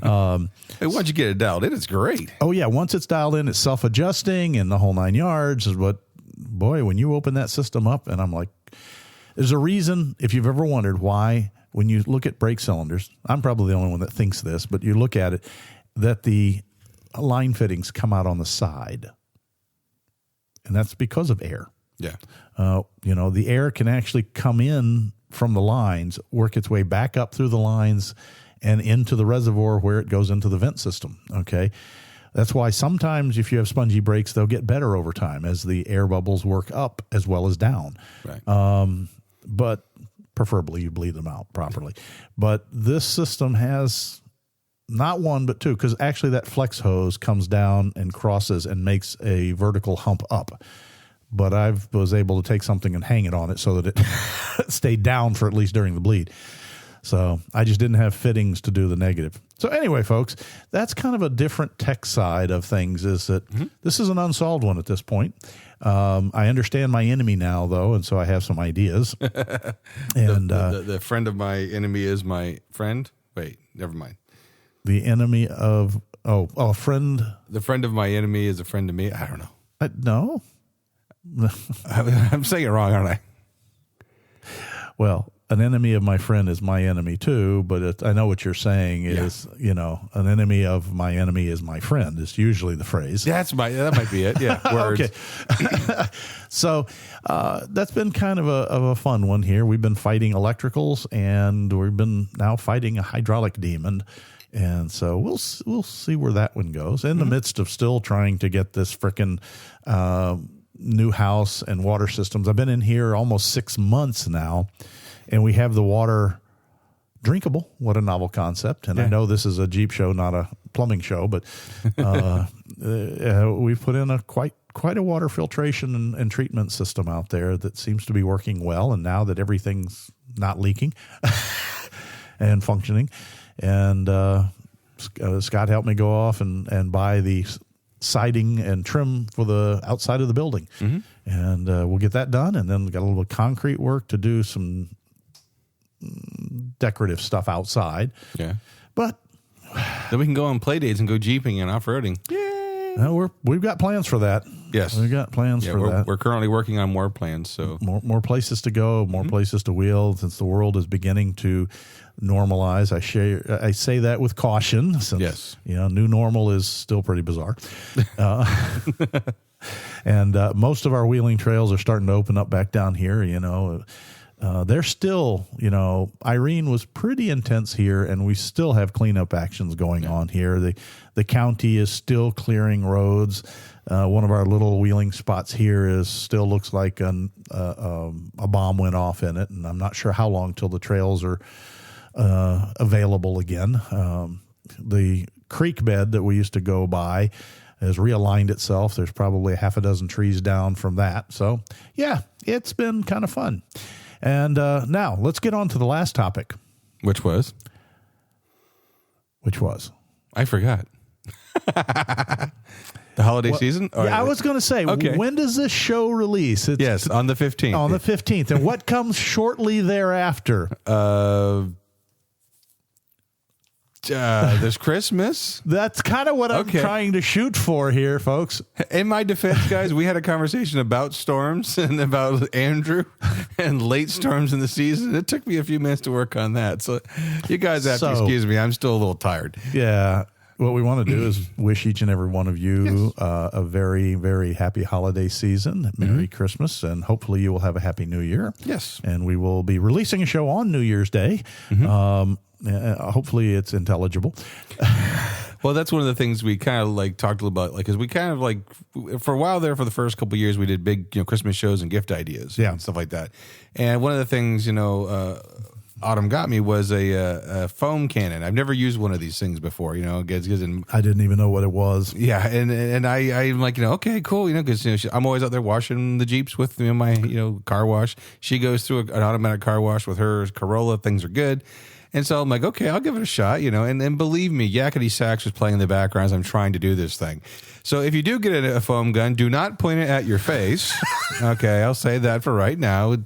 Hey, once you get it dialed in, it's great. Oh yeah, once it's dialed in, it's self-adjusting and the whole 9 yards. But boy, when you open that system up, and I'm like, there's a reason, if you've ever wondered why, when you look at brake cylinders, I'm probably the only one that thinks this, but you look at it, that the line fittings come out on the side. And that's because of air. Yeah. The air can actually come in from the lines, work its way back up through the lines and into the reservoir where it goes into the vent system. Okay. That's why sometimes if you have spongy brakes, they'll get better over time as the air bubbles work up as well as down. Right. But preferably you bleed them out properly. But this system has not one, but two, because actually that flex hose comes down and crosses and makes a vertical hump up. But I was able to take something and hang it on it so that it stayed down for at least during the bleed. So I just didn't have fittings to do the negative. So anyway, folks, that's kind of a different tech side of things, is that this is an unsolved one at this point. I understand my enemy now, though, and so I have some ideas. And the friend of my enemy is my friend. Wait, never mind. The enemy of a friend. The friend of my enemy is a friend of me. I don't know. No, I'm saying it wrong, aren't I? Well, an enemy of my friend is my enemy too, but I know what you're saying is, an enemy of my enemy is my friend is usually the phrase. That might be it. Yeah. Words. Okay. So that's been kind of a fun one here. We've been fighting electricals, and we've been now fighting a hydraulic demon. And so we'll see where that one goes in the midst of still trying to get this frickin' new house and water systems. I've been in here almost 6 months now, and we have the water drinkable. What a novel concept. And I know this is a Jeep show, not a plumbing show, but we've put in quite a water filtration and treatment system out there that seems to be working well. And now that everything's not leaking and functioning, and Scott helped me go off and buy the siding and trim for the outside of the building. And we'll get that done. And then we got a little bit of concrete work to do some decorative stuff outside. Yeah. But then we can go on play dates and go jeeping and off-roading. We've got plans for that. Yes. We've got plans for that. We're currently working on more plans. So more places to go, more places to wheel, since the world is beginning to normalize. I say that with caution, since new normal is still pretty bizarre. And most of our wheeling trails are starting to open up back down here. They're still, Irene was pretty intense here, and we still have cleanup actions going on here. The county is still clearing roads. One of our little wheeling spots here still looks like a bomb went off in it, and I'm not sure how long till the trails are available again. The creek bed that we used to go by has realigned itself. There's probably a half a dozen trees down from that. So, yeah, it's been kind of fun. And now let's get on to the last topic. Which was? I forgot. The holiday season? I was going to say, when does this show release? Yes, on the 15th. On the 15th. And what comes shortly thereafter? There's Christmas. That's kind of what I'm trying to shoot for here, folks. In my defense, guys, we had a conversation about storms and about Andrew and late storms in the season. It took me a few minutes to work on that. So you guys have to excuse me. I'm still a little tired. Yeah. What we want to do is wish each and every one of you a very, very happy holiday season. Merry Christmas, and hopefully you will have a happy New Year. Yes. And we will be releasing a show on New Year's Day. Hopefully it's intelligible. Well, that's one of the things we kind of like talked about, like, because we kind of like for a while there, for the first couple of years, we did big, Christmas shows and gift ideas, and stuff like that. And one of the things, Autumn got me was a foam cannon. I've never used one of these things before, I didn't even know what it was. Yeah, and I'm like, okay, cool, because I'm always out there washing the Jeeps with my car wash. She goes through an automatic car wash with her Corolla. Things are good. And so I'm like, okay, I'll give it a shot, and believe me, Yakety Sax was playing in the background as I'm trying to do this thing. So if you do get a foam gun, do not point it at your face. Okay, I'll say that for right now.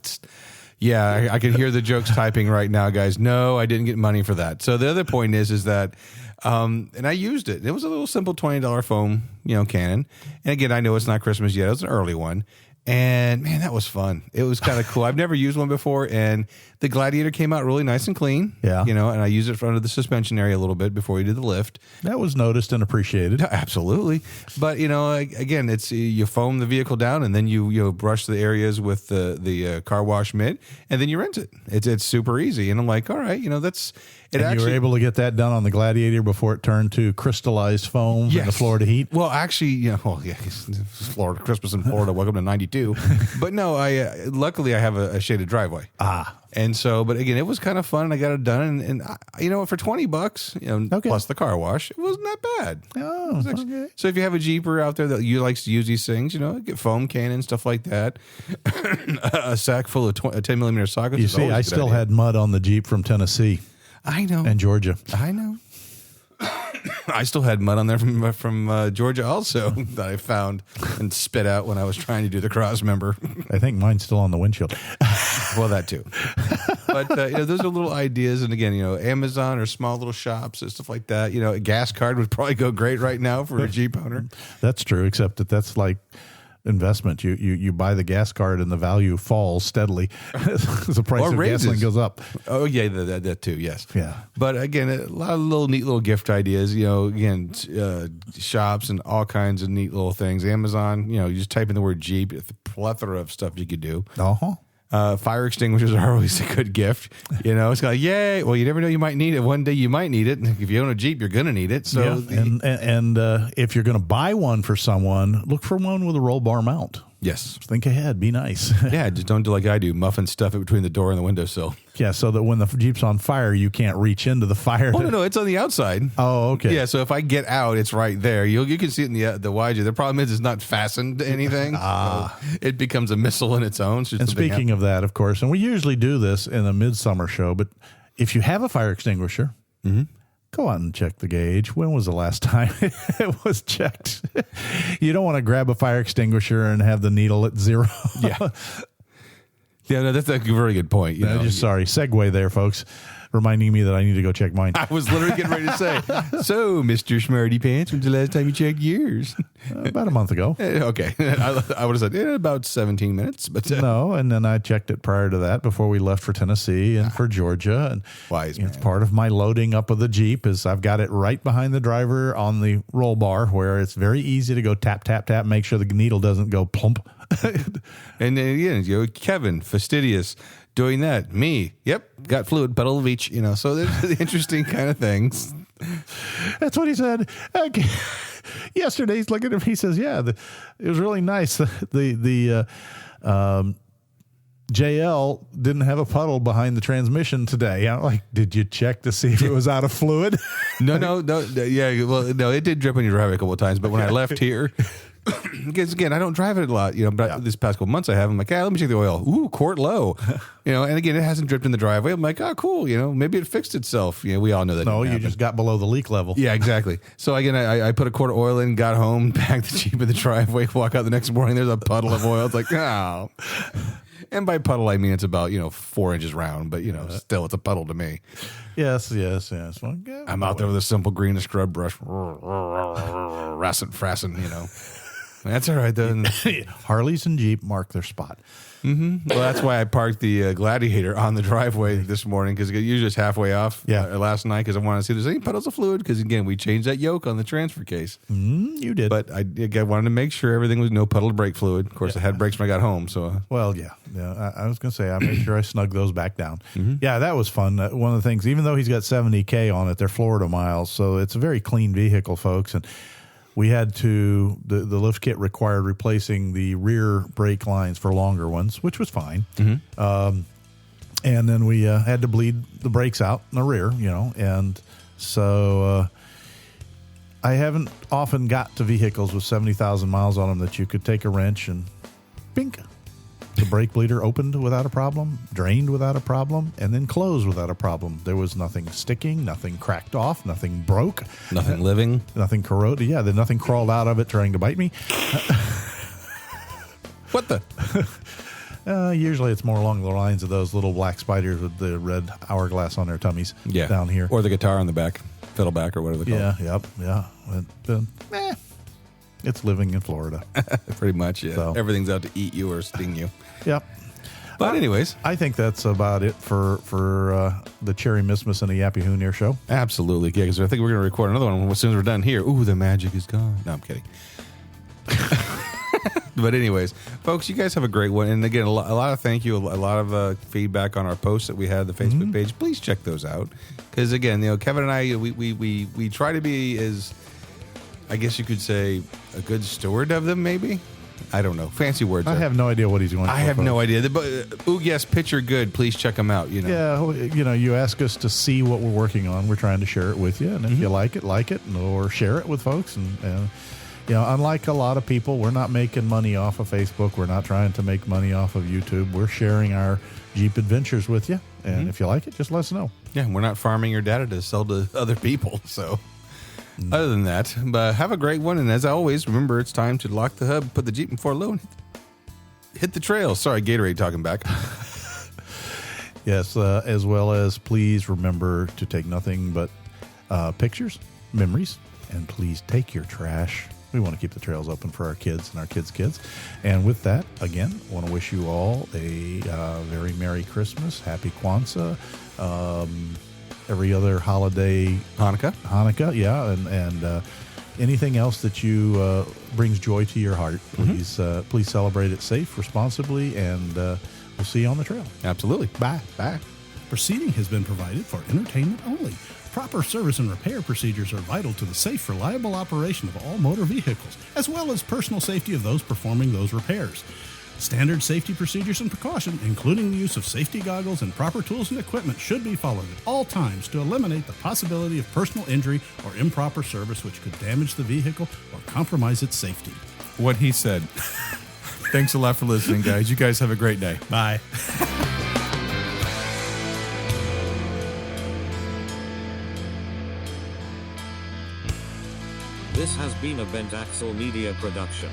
I can hear the jokes typing right now, guys. No, I didn't get money for that. So the other point is that, and I used it. It was a little simple $20 foam, cannon. And again, I know it's not Christmas yet. It was an early one. And man, that was fun. It was kind of cool. I've never used one before, and the Gladiator came out really nice and clean. Yeah. And I used it under the suspension area a little bit before we did the lift. That was noticed and appreciated. Absolutely. But, again, it's you foam the vehicle down, and then you brush the areas with the car wash mitt, and then you rinse it. It's super easy. And I'm like, all right, that's it. And you were able to get that done on the Gladiator before it turned to crystallized foam in the Florida heat? Well, actually, Florida, Christmas in Florida, welcome to 92. But no, luckily I have a shaded driveway. And so, but again, it was kind of fun, and I got it done. And for $20, plus the car wash, it wasn't that bad. Oh, okay. So if you have a Jeeper out there that you likes to use these things, get foam cannon, stuff like that, a sack full of 10 millimeter sockets. You see, I still had mud on the Jeep from Tennessee. I know. And Georgia. I know. I still had mud on there from Georgia also that I found and spit out when I was trying to do the cross member. I think mine's still on the windshield. Well, that too. But those are little ideas, and again, Amazon or small little shops and stuff like that. A gas card would probably go great right now for a Jeep owner. That's true, except that's like investment. You buy the gas card and the value falls steadily as the price of gasoline goes up. Oh yeah, that too. Yes. Yeah. But again, a lot of neat little gift ideas. Shops and all kinds of neat little things. Amazon. You just type in the word Jeep. It's a plethora of stuff you could do. Fire extinguishers are always a good gift. It's like, yay. Well, you never know, you might need it. One day you might need it. If you own a Jeep, you're going to need it. So, and if you're going to buy one for someone, look for one with a roll bar mount. Yes. Think ahead. Be nice. Yeah, just don't do like I do. Muffin stuff it between the door and the windowsill. Yeah, so that when the Jeep's on fire, you can't reach into the fire. Oh, no, it's on the outside. Oh, okay. Yeah, so if I get out, it's right there. You can see it in the YJ. The problem is it's not fastened to anything. So it becomes a missile in its own. And speaking of that, of course, and we usually do this in a midsummer show, but if you have a fire extinguisher, go out and check the gauge. When was the last time it was checked? You don't want to grab a fire extinguisher and have the needle at 0. Yeah. Yeah, no, that's a very good point. Sorry, segue there, folks. Reminding me that I need to go check mine. I was literally getting ready to say, so, Mr. Smarty Pants, when's the last time you checked yours? About a month ago. Okay. I would have said, about 17 minutes. But no, and then I checked it prior to that before we left for Tennessee and for Georgia. And wise man. It's part of my loading up of the Jeep is I've got it right behind the driver on the roll bar where it's very easy to go tap, tap, tap, make sure the needle doesn't go plump. And then again, Kevin, fastidious, doing that. Me, yep, got fluid, pedal of each, so there's interesting kind of things. That's what he said. Okay. Yesterday, he's looking at him, he says, yeah, it was really nice. The JL didn't have a puddle behind the transmission today. I'm like, did you check to see if it was out of fluid? No. Yeah, well, no, it did drip on your driveway a couple of times, but when I left here, because again, I don't drive it a lot, but this past couple months I have. I'm like, let me check the oil. Ooh, quart low. And again, it hasn't dripped in the driveway. I'm like, oh, cool. Maybe it fixed itself. We all know that. No, you just got below the leak level. Yeah, exactly. So again, I put a quart of oil in, got home, packed the Jeep in the driveway, walk out the next morning, there's a puddle of oil. It's like, oh. And by puddle, I mean it's about 4 inches round, but still, it's a puddle to me. Yes. Well, I'm out there with a simple green scrub brush, frassing. That's all right, though. Harleys and Jeep mark their spot. Well, that's why I parked the Gladiator on the driveway this morning, because usually it's halfway off last night, because I wanted to see if there's any puddles of fluid, because, again, we changed that yoke on the transfer case. You did. But I wanted to make sure everything was no puddle of brake fluid. Of course, I had brakes when I got home. So, well, yeah. I was going to say, I made sure I snugged those back down. Yeah, that was fun. One of the things, even though he's got 70K on it, they're Florida miles, so it's a very clean vehicle, folks. And we had to, the lift kit required replacing the rear brake lines for longer ones, which was fine. And then we had to bleed the brakes out in the rear, and so I haven't often got to vehicles with 70,000 miles on them that you could take a wrench and bink. The brake bleeder opened without a problem, drained without a problem, and then closed without a problem. There was nothing sticking, nothing cracked off, nothing broke. nothing living. Nothing corroded. Yeah, then nothing crawled out of it trying to bite me. What the? Usually it's more along the lines of those little black spiders with the red hourglass on their tummies down here. Or the guitar on the back, fiddleback or whatever they call it. Yeah. It's living in Florida. Pretty much, yeah. So. Everything's out to eat you or sting you. Yep. But anyways. I think that's about it for the Cherry Missmas and the Yappy Hoon Ear Show. Absolutely. Yeah, because I think we're going to record another one as soon as we're done here. Ooh, the magic is gone. No, I'm kidding. But anyways, folks, you guys have a great one. And again, a lot of thank you, a lot of feedback on our posts that we had, the Facebook page. Please check those out. Because again, Kevin and I, we try to be as, I guess you could say, a good steward of them, maybe? I don't know. Fancy words. I have no idea what he's going for. I have no idea. But, yes, Picture Good. Please check them out. Yeah, you ask us to see what we're working on. We're trying to share it with you. And if you like it, or share it with folks. And unlike a lot of people, we're not making money off of Facebook. We're not trying to make money off of YouTube. We're sharing our Jeep adventures with you. And if you like it, just let us know. Yeah, we're not farming your data to sell to other people. So, other than that, but have a great one. And as always, remember, it's time to lock the hub, put the Jeep in four low, and hit the trail. Sorry, Gatorade talking back. Yes, as well as please remember to take nothing but pictures, memories, and please take your trash. We want to keep the trails open for our kids and our kids' kids. And with that, again, I want to wish you all a very Merry Christmas, Happy Kwanzaa, every other holiday. Hanukkah, yeah. And anything else that you brings joy to your heart, please please celebrate it safe, responsibly, and we'll see you on the trail. Absolutely. Bye. Proceeding has been provided for entertainment only. Proper service and repair procedures are vital to the safe, reliable operation of all motor vehicles, as well as personal safety of those performing those repairs. Standard safety procedures and precaution, including the use of safety goggles and proper tools and equipment, should be followed at all times to eliminate the possibility of personal injury or improper service which could damage the vehicle or compromise its safety. What he said. Thanks a lot for listening, guys. You guys have a great day. Bye. This has been a Bent Axle Media production.